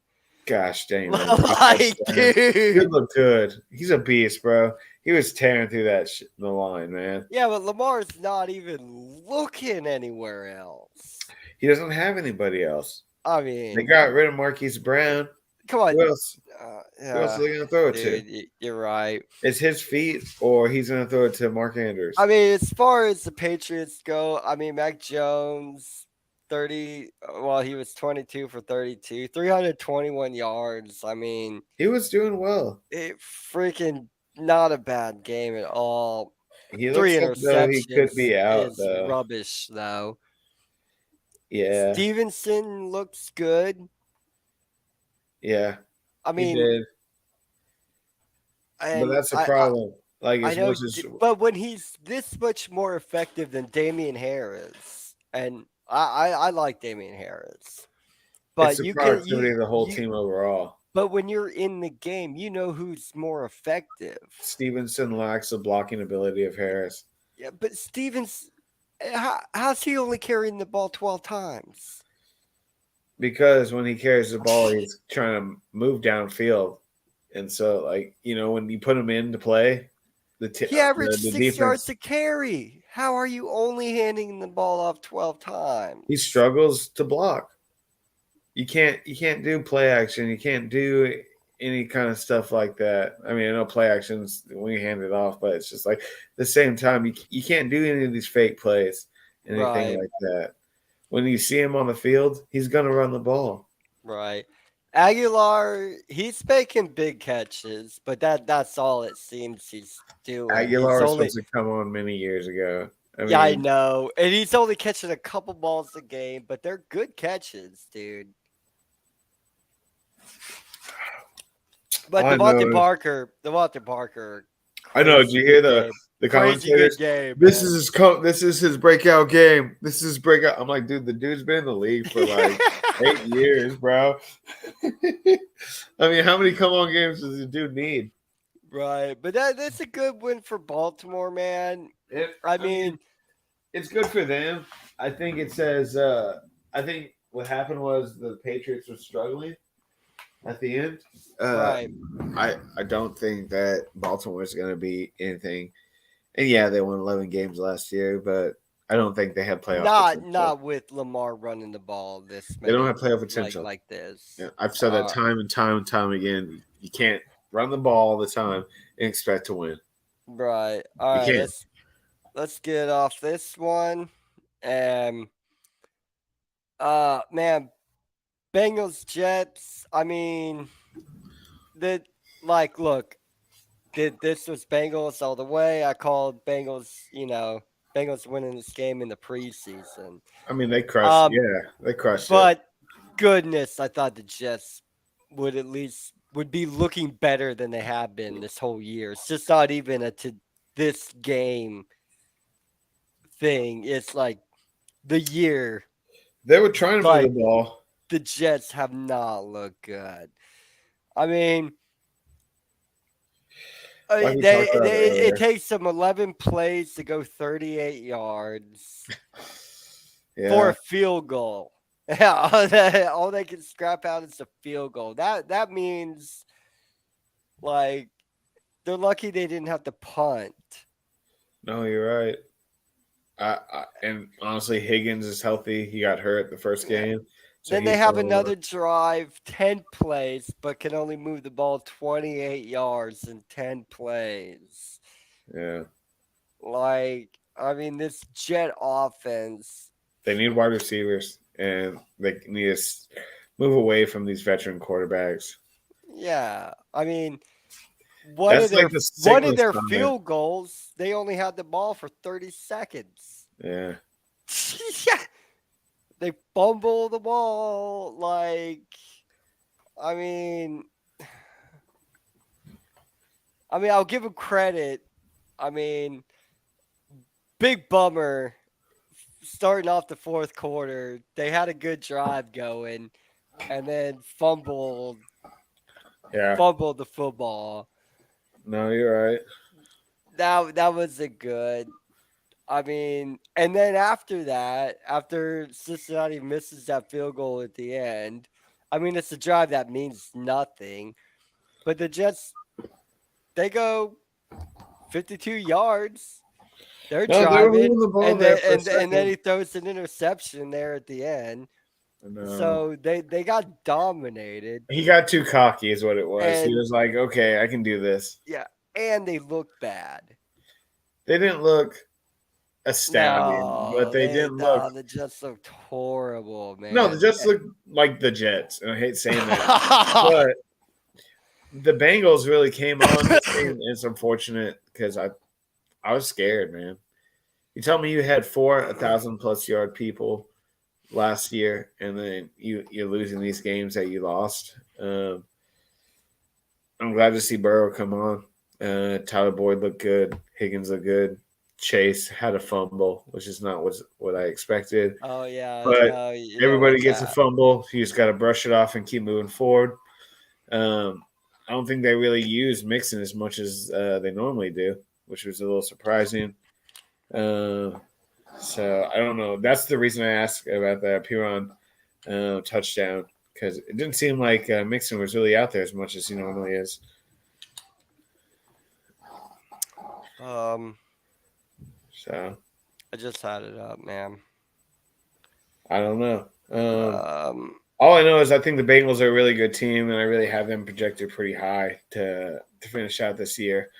Gosh dang, man. Big Like, touchdown. Dude dude. look good. He's a beast, bro. He was tearing through the line, man. Yeah, but Lamar's not even looking anywhere else. He doesn't have anybody else. I They mean, got rid of Marquise Brown. come Who on. else? Who else are Yeah, they gonna throw it to? dude, you're right. It's his feet, or he's gonna throw it to Mark Andrews. I mean, as far as the Patriots go, I mean, Mac Jones, 30, well, he was 22 for 32, 321 yards. I mean, He was doing well. it freaking not a bad game at all. He Three looks like though he could interceptions be out is though. rubbish, though. Yeah, Stevenson looks good. yeah, I he mean, did. But and that's a problem. Like I as know, much as but when he's this much more effective than Damian Harris, and I like Damian Harris, it's but the you can productivity of the whole you team overall. but when you're in the game, you know who's more effective. Stevenson lacks the blocking ability of Harris Yeah, but Stevens, how's he only carrying the ball 12 times? because when he carries the ball, he's trying to move downfield, and so like when you put him into play, He averaged the 6 yards defense a carry. How are you only handing the ball off 12 he times? struggles to block. You can't do play action. You can't do any kind of stuff like that. I mean, I know play actions when you hand it off, but it's just like at the same time you can't do any of these fake plays, anything Right, like that. When you see him on the field, he's gonna run the ball. right. Aguilar, he's making big catches, but that's all it seems he's doing. Aguilar He's was only supposed to come on many years ago. I Yeah, I mean, know. And he's only catching a couple balls a game, but they're good catches, dude. But all I know is Devontae Parker, I know. Did crazy you hear good the game. the Crazy good commentators? game, This is man. this is his breakout game. This is his breakout. I'm like, dude, the dude's been in the league for like 8 years, bro. I mean, how many come on games does the dude need? Right. But that's a good win for Baltimore, man. I I mean, mean, it's good for them. I think it says. I think what happened was the Patriots were struggling at the end. Uh, right. I don't think that Baltimore is going to be anything. And yeah, they won 11 games last year, but I don't think they have playoff potential. Not with Lamar running the ball this They don't have many playoff potential. like this. Yeah, I've said that time and time again. You can't run the ball all the time and expect to win. Right. All You right, can't. let's get off this one. And man, Bengals Jets. I mean, the look, this was Bengals all the way. I called Bengals, Bengals winning this game in the preseason. I mean, they crushed. Um, Yeah, they crushed it. but goodness, I thought the Jets would be looking better than they have been this whole year. It's just not even a to this game thing. It's like the year, They were trying to move the like ball. the Jets have not looked good. I mean, Like we talked about it earlier. takes them 11 plays to go 38 yards for Yeah, a field goal. Yeah, all they can scrap out is a field goal. That means like they're lucky they didn't have to punt. no, you're right. And honestly, Higgins is healthy. He got hurt the first Yeah. game, so Then they he's have going. another drive, 10 plays, but can only move the ball 28 yards in 10 plays. Yeah, Like, I mean, this Jet offense, they need wide receivers, and they need to move away from these veteran quarterbacks. yeah. I mean, That's like the one of sickness their on it. field goals, they only had the ball for 30 seconds. Yeah. Yeah. They fumble the ball like I mean I'll give them credit. I mean, big bummer starting off the fourth quarter. They had a good drive going and then Yeah. fumbled the football. No, you're right. That wasn't good. I mean, and then after that, after Cincinnati misses that field goal at the end, I mean, it's a drive that means nothing. But the Jets, they go 52 yards. They're No, they were moving driving, the ball and there then for a and then second. he throws an interception there at the end. No, So they got dominated, he got too cocky, is what it was. He and was like, "Okay, I can do this." yeah, and they look bad. They didn't look astounding, but No, they didn't look. the Jets looked horrible, No, they man. just looked like the Jets, and I hate saying that, but the Bengals really came on this game. It's unfortunate because I was scared, man. You tell me you had four 1,000+ yard people last year, and then you're losing these games that you lost. I'm glad to see Burrow come on. Tyler Boyd looked good. Higgins looked good. Chase had a fumble, which is not what I expected. Oh yeah, But no, you don't everybody want gets a that. fumble. You just got to brush it off and keep moving forward. I don't think they really use Mixon as much as they normally do, which was a little surprising. Uh, so I don't know. That's the reason I asked about the Piron touchdown because it didn't seem like Mixon was really out there as much as he normally is. Um, So I just had it up, man. I don't know. Um, All I know is I think the Bengals are a really good team, and I really have them projected pretty high to finish out this year.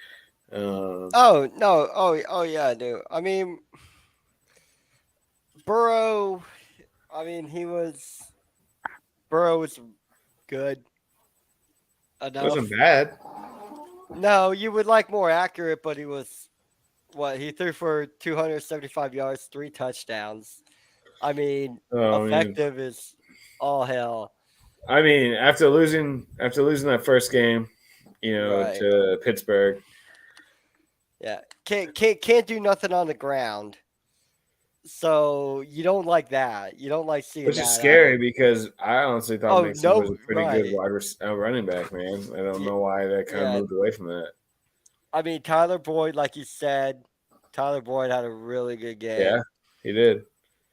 oh no, oh yeah, I do. I mean, Burrow. I mean, Burrow was good It wasn't enough. bad. No, you would like more accurate, but he was what he threw for 275 yards, 3 touchdowns. I mean, I mean, effective is all hell. after losing that first game, Right. to Pittsburgh, Yeah. Can't do nothing on the ground. So you don't like that. You don't like seeing which is that out scary of. because I honestly thought Oh Mixon was no, a pretty good right. running back, man. I don't Yeah, know why they kind of yeah. moved away from that. I mean, Tyler Boyd, like you said, Tyler Boyd had a really good Yeah, game. he did.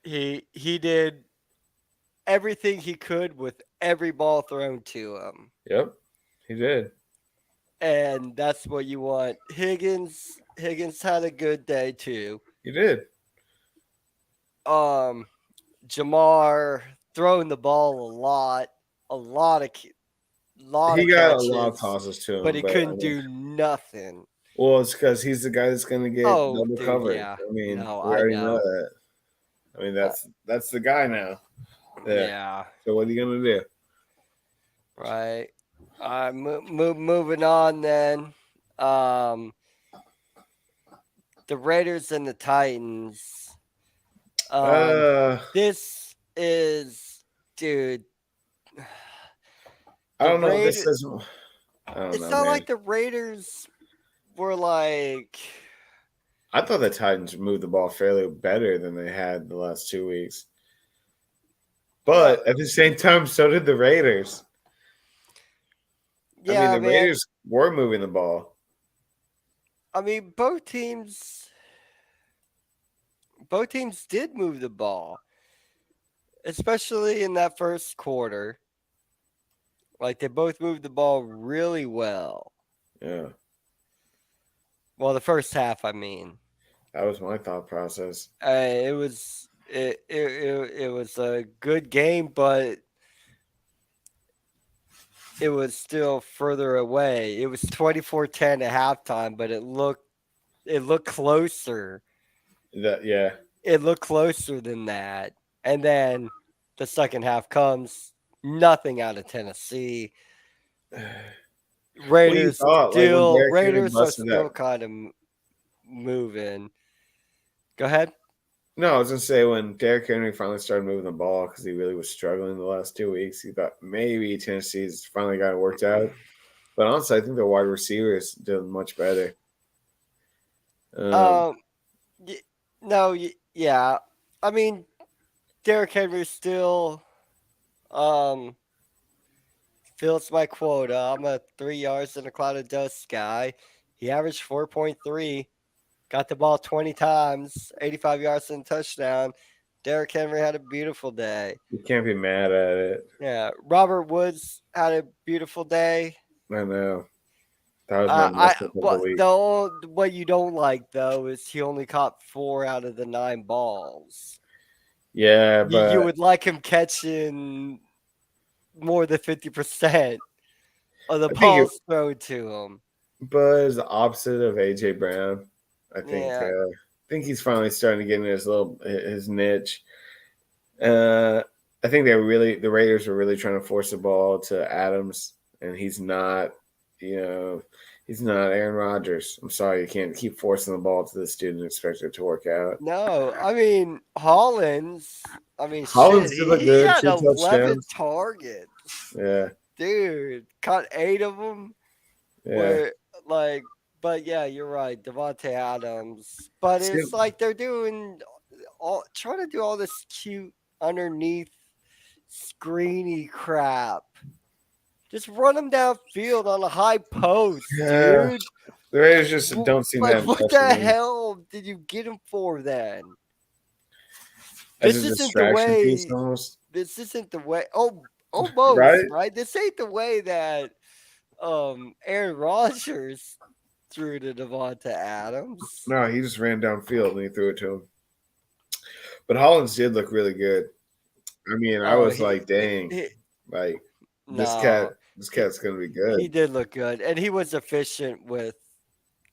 He did everything he could with every ball thrown to him. Yep, he did. And that's what you want. Higgins had a good day too. He did. Um Jamar throwing the ball a lot of lot He of got a lot of catches, tosses to but him, he but I couldn't mean, do nothing. well, it's because he's the guy that's going to get Oh, double dude, covered. yeah. I mean, No, we I already know know. that. I mean, Uh, that's the guy now. Yeah. yeah, So what are you gonna do? right. Moving on then. Um, the Raiders and the Titans. Um, Uh, this is, dude. I The don't know. This Raiders. doesn't. I don't It's know, not man. like the Raiders were like. I thought the Titans moved the ball fairly better than they had the last 2 weeks. No, But at the same time, so did the Raiders. I mean, yeah, the man. Raiders were moving the ball. I mean, both teams did move the ball, especially in that first quarter. Like they both moved the ball really well. Yeah. Well, the first half, I mean. That was my thought process. It was a good game, but it was still further away. It was 24-10 at halftime, but it looked closer. That yeah. It looked closer than that. And then the second half comes, nothing out of Tennessee. What do you thought? Like when Derrick Henry Raiders are busted that. still kind of moving. Go ahead. No, I was gonna say when Derrick Henry finally started moving the ball because he really was struggling the last 2 weeks. He thought maybe Tennessee's finally got it worked out. But honestly, I think the wide receivers doing much better. Um, Um, y- no, yeah. I mean, Derrick Henry still um fills my quota. I'm a 3 yards in a cloud of dust guy. He averaged 4.3, got the ball 20 times, 85 yards and a touchdown. Derrick Henry had a beautiful day. you can't be mad at it. Yeah, Robert Woods had a beautiful day. I know that was my mess up of the week. What you don't like though is he only caught 4 out of the 9 balls. Yeah, You but would like him catching more than 50% of the I think it balls thrown to him. was the opposite of AJ Brown. Yeah, I think he's finally starting to get in his niche. I think the Raiders were really trying to force the ball to Adams, and he's not. You know, he's not Aaron Rodgers. I'm sorry, you can't keep forcing the ball to the student and expect it to work out. no, I mean Hollins. I mean, shit, Hollins did look he good, had two 11 touchdowns. targets, Yeah, dude. Caught 8 of them. yeah. Where like, but yeah, you're right, Devontae Adams. But See, it's like they're trying to do all this cute underneath screeny crap. Just run him downfield on a high post, yeah, dude. the Raiders just don't seem that Like, what impressed with the me hell did you get him for then? as This a isn't the distraction piece, way. almost. This isn't the way. Oh, almost Right? right. This ain't the way that Aaron Rodgers threw to Devonta Adams. No, he just ran downfield and he threw it to him. But Hollins did look really good. I mean, I Oh, was like, dang, he like no, this he, cat's gonna be he good. did look good, and he was efficient with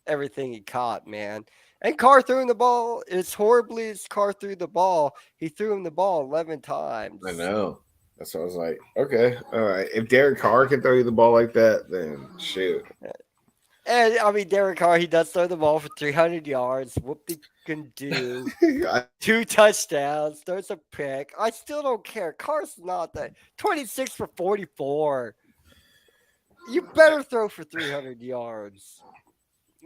everything he caught, man. And Carr threw him the ball as horribly as Carr threw the ball. He threw him the ball 11 I times. know. That's what I was like. Okay, all right. If Derek Carr can throw you the ball like that, then shoot. And I mean, Derek Carr, he does throw the ball for 300 yards. Whoop de can do. I, 2 touchdowns. There's a pick. I still don't care. Carr's not that. 26 for 44. You better throw for 300 yards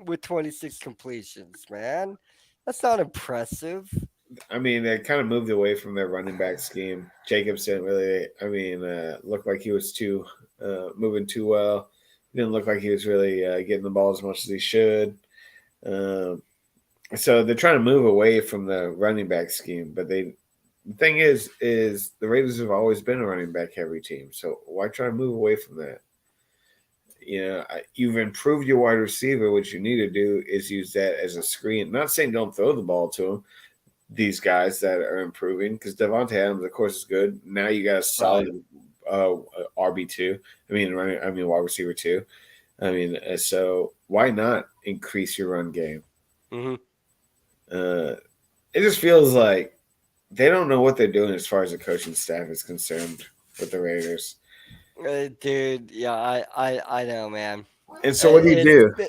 with 26 completions, man. That's not impressive. I mean, they kind of moved away from their running back scheme. Jacobs didn't really. I mean, looked like he was too moving too well. Didn't look like he was really getting the ball as much as he should. Um, so they're trying to move away from the running back scheme, but the thing is the Raiders have always been a running back heavy team. So why try to move away from that? You've improved your wide receiver. What you need to do is use that as a screen. Not saying don't throw the ball to them. These guys that are improving because Devontae Adams, of course, is good. Now you got a Right. solid RB2. I mean wide receiver two. I mean, so why not increase your run game? Mm-hmm. Uh, it just feels like they don't know what they're doing as far as the coaching staff is concerned with the Raiders. Dude, yeah, I know, man. And so, what do you It's do?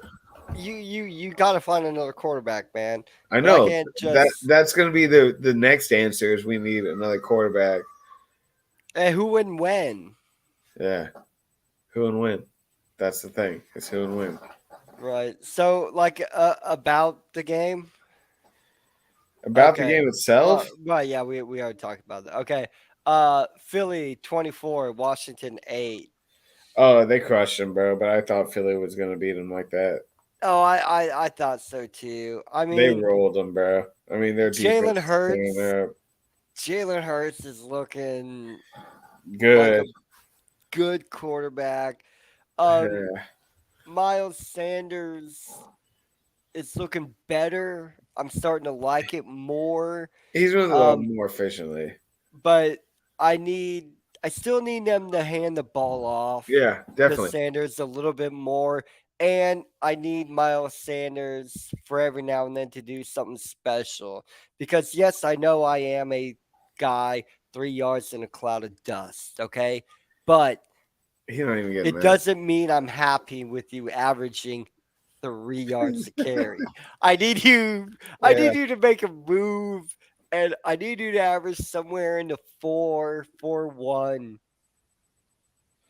you got to find another quarterback, man. I But I know can't just. that's going to be the next answer is we need another quarterback. Who wouldn't win? Yeah, who and when? That's the thing. It's who and when. Right. So, like, about the game. About the Okay. game itself, Right. Yeah, we already talked about that. Okay. Philly 24, Washington 8. oh, they crushed him, bro. But I thought Philly was going to beat him like that. Oh, I thought so too. I They mean, rolled him, bro. I mean, their Jalen defense is tearing Hurts. up. Jalen Hurts is looking like a Good. good quarterback. Um, Miles Sanders is looking better I'm starting to like it more. He's moved the ball Um, more efficiently. but I need I still need them to hand the ball off Yeah, to definitely. Sanders a little bit more. And I need Miles Sanders for every now and then to do something special. Because yes, I know I am a guy 3 yards in a cloud of dust. Okay. But He's not even getting it that. doesn't mean I'm happy with you averaging 3 yards a carry. I need you I Yeah. need you to make a move, and I need you to average somewhere in the 4.41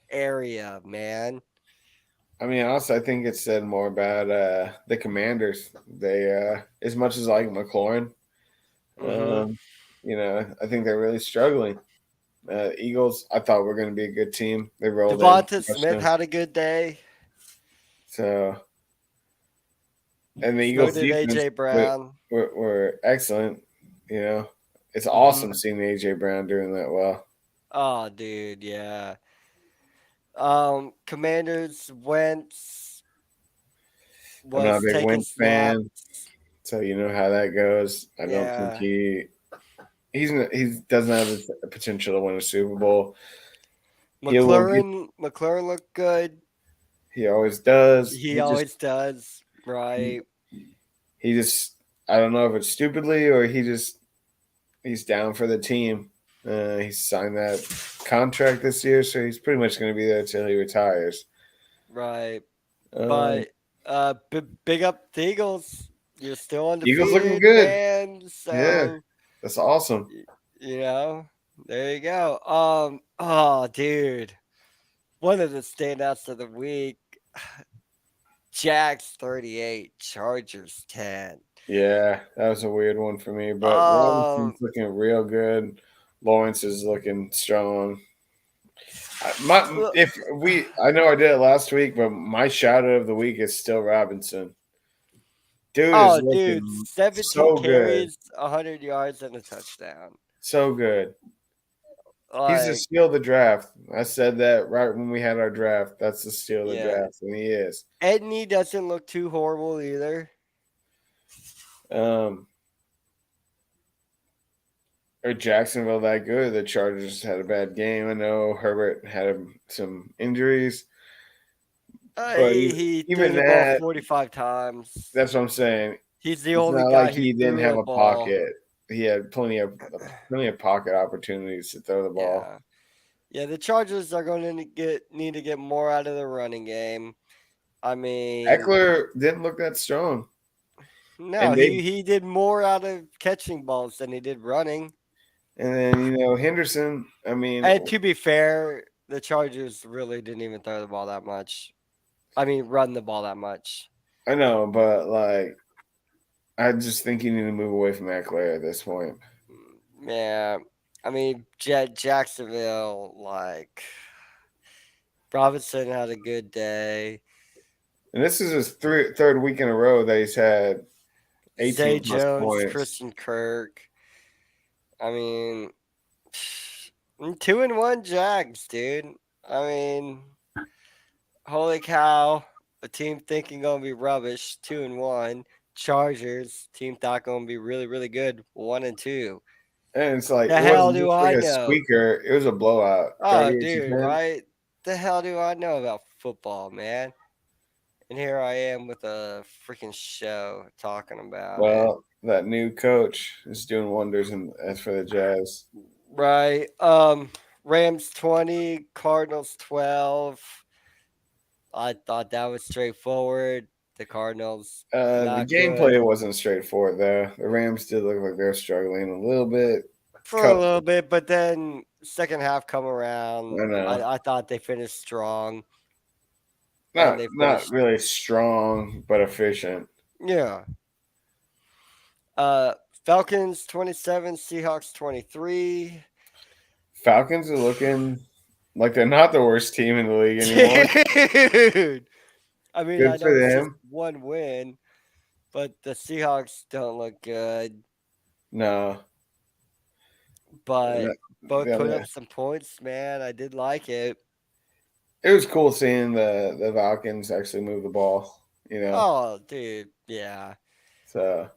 area, man. I mean, also, I think it said more about the Commanders. They, as much as I like McLaurin, Mhm. um, I think they're really struggling. Eagles, I thought were going to be a good team. They rolled in, Devonta crushed Smith them. had a good day. So, and the So Eagles' did defense AJ were, Brown. were excellent. You know, it's Mhm. awesome seeing AJ Brown doing that well. Oh, dude, yeah. Commanders Wentz I'm not a was big taking Wentz fan, snaps. so you know how that goes. I don't think Yeah. he doesn't have the potential to win a Super Bowl. He will get. McLaurin looked good. He always does. He always does, He, right? he just I don't know if it's stupidly or he's down for the team. He signed that contract this year, so he's pretty much going to be there till he retires. Right. Um, But big up the Eagles. You're still Eagles looking undefeated, good. man. Yeah, So that's awesome. y- you know, there you go. Oh, dude, one of the standouts of the week. Jags 38, Chargers 10. Yeah, that was a weird one for me, but Um, Robinson's looking real good. Lawrence is looking strong. I know I did it last week, but my shout out of the week is still Robinson. Dude is dude, looking 17 so good, carries, 100 yards, and a touchdown. so good. He's the Like, steal of the draft. I said that right when we had our draft. That's the steal of the yeah, draft, and he is. Edney doesn't look too horrible either. Um, are Jacksonville that good? The Chargers had a bad game. I know Herbert had some injuries, but He threw even the ball that, 45 times. that's what I'm saying. He's the It's only not like guy who he didn't threw have a a ball. pocket. He had plenty of pocket opportunities to throw the ball. Yeah. Yeah, the Chargers are going to need to get more out of the running game. I mean, Eckler didn't look that strong, no, and they he did more out of catching balls than he did running. and then Henderson. I mean, And to be fair, the Chargers really didn't even throw the ball that much. I mean, run the ball that much. I know, but like I just think you need to move away from Eckler at this point. Yeah. I mean, Jacksonville, like, Robinson had a good day. And this is his third week in a row that he's had Zay 18 plus Jones, points. Christian Kirk. I mean, 2-1 Jags, dude. I mean, holy cow. A team thinking gonna be rubbish, 2-1. Chargers, team thought gonna be really, really good, 1-2. And it's like The it hell wasn't do just like I a know? squeaker; it was a blowout, Oh, 38 to dude, 10. right? The hell do I know about football, man? And here I am with a freaking show talking about it. Well, that new coach is doing wonders, as for the Jazz. Right. Rams 20, Cardinals 12. I thought that was straightforward. The Cardinals The not good gameplay wasn't straightforward though. The Rams did look like they're struggling a little bit. for a Couple, little bit, but then second half come I around. know, I thought they finished strong and not they not finished really strong, but efficient. yeah. Uh Falcons 27, Seahawks 23. Falcons are looking like they're not the worst team in the league anymore. Dude. I mean, I Good for know it's just them. one win, but the Seahawks don't look good. No, But no, both put yeah, up some points, man. I did like it. it was cool seeing the Falcons actually move the ball. Oh, dude, yeah. So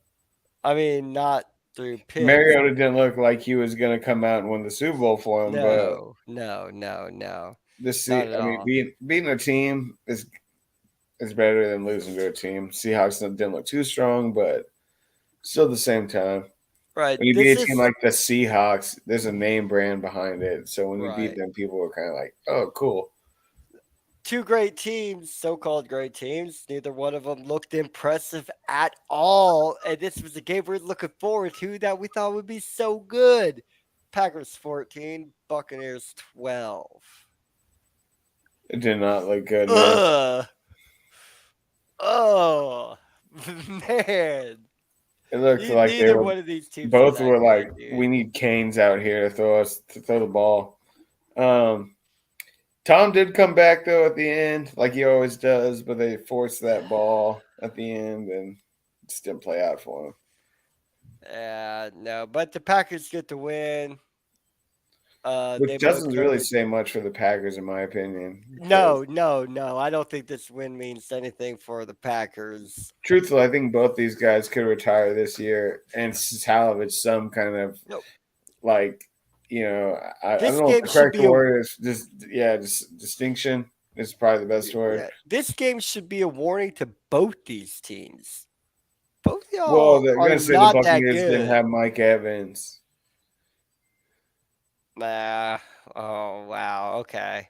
I mean, not through picks. Mariota didn't look like he was going to come out and win the Super Bowl for him, but No, no, no, no, this, not at I mean, all. beating a team is better than losing to a team. Seahawks didn't look too strong, but still at the same time. Right. When you beat This a team is like the Seahawks, there's a name brand behind it. So when you beat right. them, people were kind of like, "Oh, cool." Two great teams, so-called great teams. Neither one of them looked impressive at all. And this was a game we're looking forward to that we thought would be so good. Packers 14, Buccaneers 12. It did not look good, man. Ugh. Oh, man. It looked like they Neither were one of these teams are both that were like, good, "We dude. need Canes out here to throw the ball." Um, Tom did come back though at the end, like he always does, but they forced that ball at the end and it just didn't play out for him. Yeah, no, but the Packers get the win. Which They both doesn't really covered. say much for the Packers, in my opinion, because No, no, no. I don't think this win means anything for the Packers. truthfully, I think both these guys could retire this year and salvage some kind of No, like, I don't this know if game the should correct be a word is just distinction is probably the best word. yeah. This game should be a warning to both these teams. Both Well, y'all they're are gonna say the not that Buccaneers didn't good. have Mike Evans, Ah, oh wow. Okay.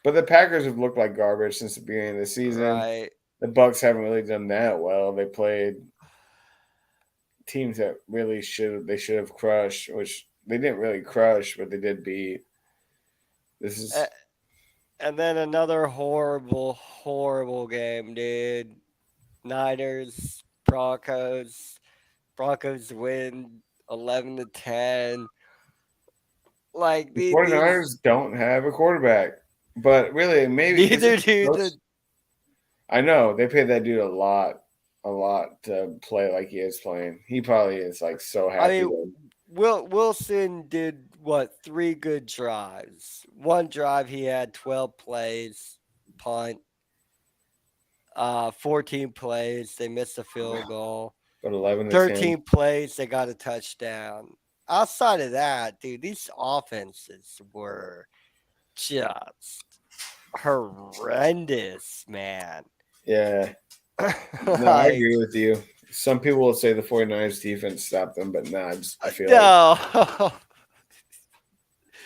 but the Packers have looked like garbage since the beginning of the season. Right. The Bucks haven't really done that well. They played teams that really should have crushed, which they didn't really crush, but they did beat. This A- is And then another horrible, horrible game, dude. Niners, Broncos. Broncos win 11-10. Like the these 49ers don't have a quarterback, but really maybe is it neither do the. close? I know they paid that dude a lot to play like he is playing. He probably is like so I happy mean, to. Wilson did what, three good drives. One drive he had 12 plays, punt. 14 plays, they missed a field goal. But 11-10. 13 plays, they got a touchdown. Outside of that, dude, these offenses were just horrendous, man. Yeah, no, I Like, agree with you. Some people will say the 49ers defense stopped them, but nah, I feel like no.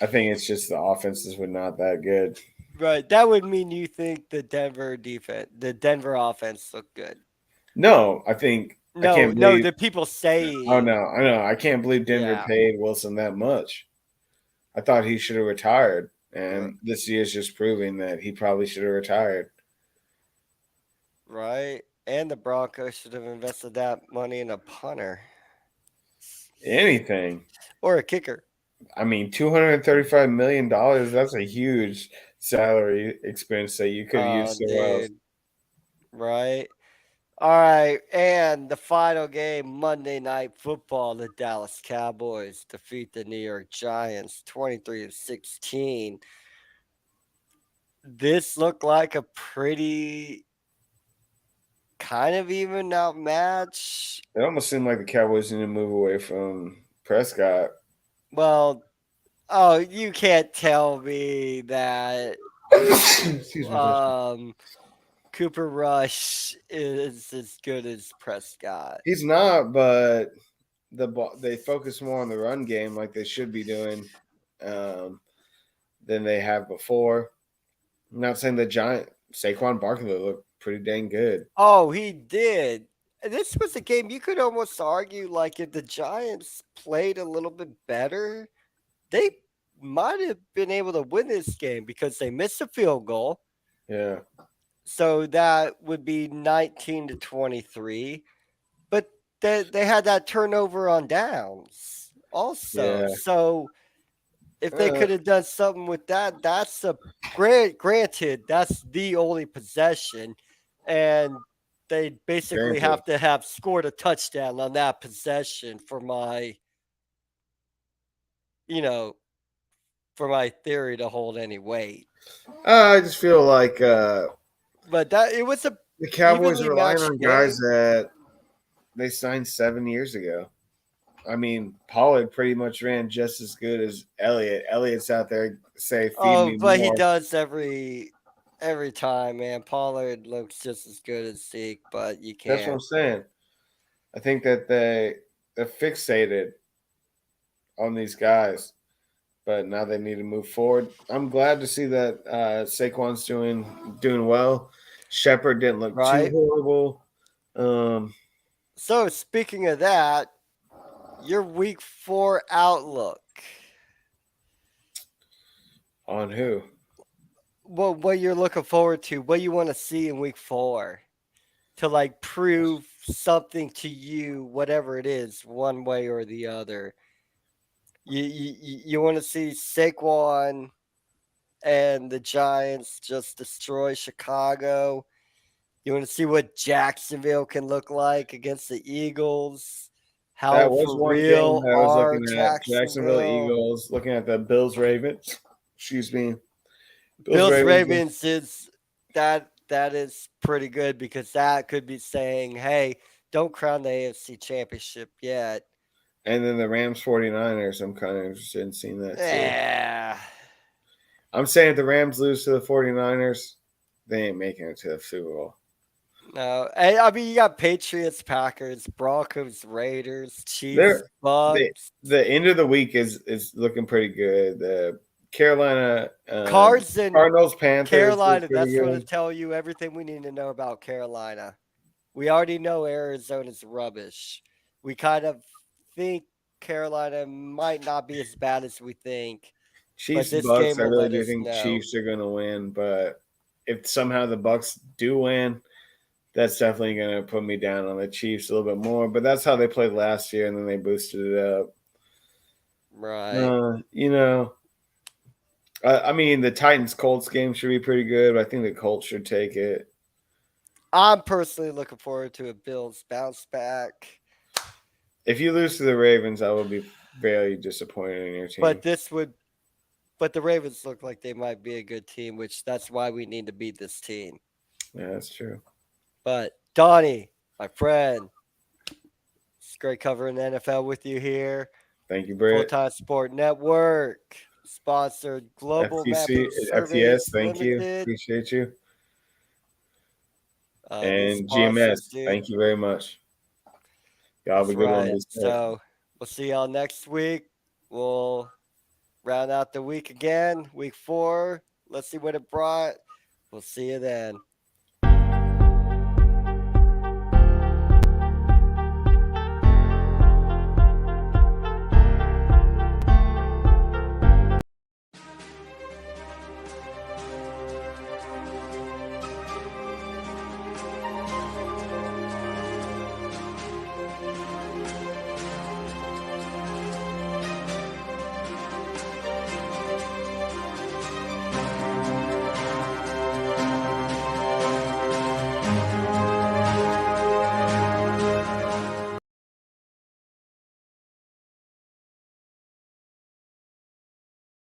I think it's just the offenses were not that good. Right. That would mean you think the Denver offense looked good. No, I think I No, can't no, believe. the people Oh saying, no, I know I can't believe Denver yeah, paid Wilson that much. I thought he should have retired, r- and this year is just proving that he probably should have retired. right. And the Broncos should have invested that money in a punter Anything. or a kicker. I mean, $235 million. That's a huge salary expense that you could have Oh, used somewhere else. dude. Right. All right. And the final game, Monday Night Football, the Dallas Cowboys defeat the New York Giants 23-16. This looked like a pretty kind of even out match. It almost seemed like the Cowboys need to move away from Prescott. Well, oh, you can't tell me that Excuse me. um, Cooper Rush is as good as Prescott. He's not, but they focus more on the run game like they should be doing um, than they have before. I'm not saying the Giant Saquon Barkley looked pretty dang good. Oh, he did. This was a game you could almost argue like if the Giants played a little bit better, they might have been able to win this game because they missed a field goal. Yeah, So that would be 19-23. But they had that turnover on downs also. yeah. So if they Uh, could have done something with that, that's a granted, that's the only possession. And they basically granted. have to have scored a touchdown on that possession for my, you know, for my theory to hold any weight. I just feel like But that it was a the Cowboys are evenly relying matched on guys game. that they signed 7 years ago. I mean, Pollard pretty much ran just as good as Elliott. Elliott's out there say, "Feed Oh, me but he more." does every time, man. Pollard looks just as good as Zeke, but you That's what can't. I'm saying. I think that they're fixated on these guys, but now they need to move forward. I'm glad to see that Saquon's doing well. Shepard didn't look too Right? horrible. Um, So speaking of that, your week 4 outlook. on who? What you're looking forward to, what you want to see in week 4 to like prove something to you, whatever it is, one way or the other. You want to see Saquon and the Giants just destroy Chicago. You want to see what Jacksonville can look like against the Eagles. How That was for one game real I was are looking at. Jacksonville Jacksonville? Eagles, looking at the Bills Ravens. Excuse me. Bills Bills Ravens, Ravens is that is pretty good because that could be saying, hey, don't crown the AFC championship yet. and then the Rams 49ers. I'm kind of interested in seeing that too. Yeah. I'm saying if the Rams lose to the 49ers, they ain't making it to the Super Bowl. No, I mean you got Patriots, Packers, Broncos, Raiders, Chiefs, They're the Bucks, the end of the week is looking pretty good. The Carolina Cards, and Cardinals Panthers looks Carolina. pretty That's going to good. tell you everything we need to know about Carolina. We already know Arizona's rubbish. We kind of think Carolina might not be as bad as we think, but Chiefs this Bucks. game I will really let do us think know. Chiefs are going to win, but if somehow the Bucks do win, that's definitely going to put me down on the Chiefs a little bit more. But that's how they played last year, and then they boosted it up. Right. You know, I mean, the Titans Colts game should be pretty good, but I think the Colts should take it. I'm personally looking forward to a Bills bounce back, If you lose to the Ravens, I will be very disappointed in your team. but this would but the Ravens look like they might be a good team, which that's why we need to beat this team. Yeah, that's true. But Donnie, my friend, it's great covering the NFL with you here. Thank you, Full Britt. Time Sport Network, sponsored Global FTC, Mapping FTS, Surveys thank you. Limited. Appreciate you. Good And sponsors, GMS, dude. thank you very much. Y'all have a That's good one. right. Be safe. So we'll see y'all next week. We'll round out the week again, week 4. Let's see what it brought. We'll see you then.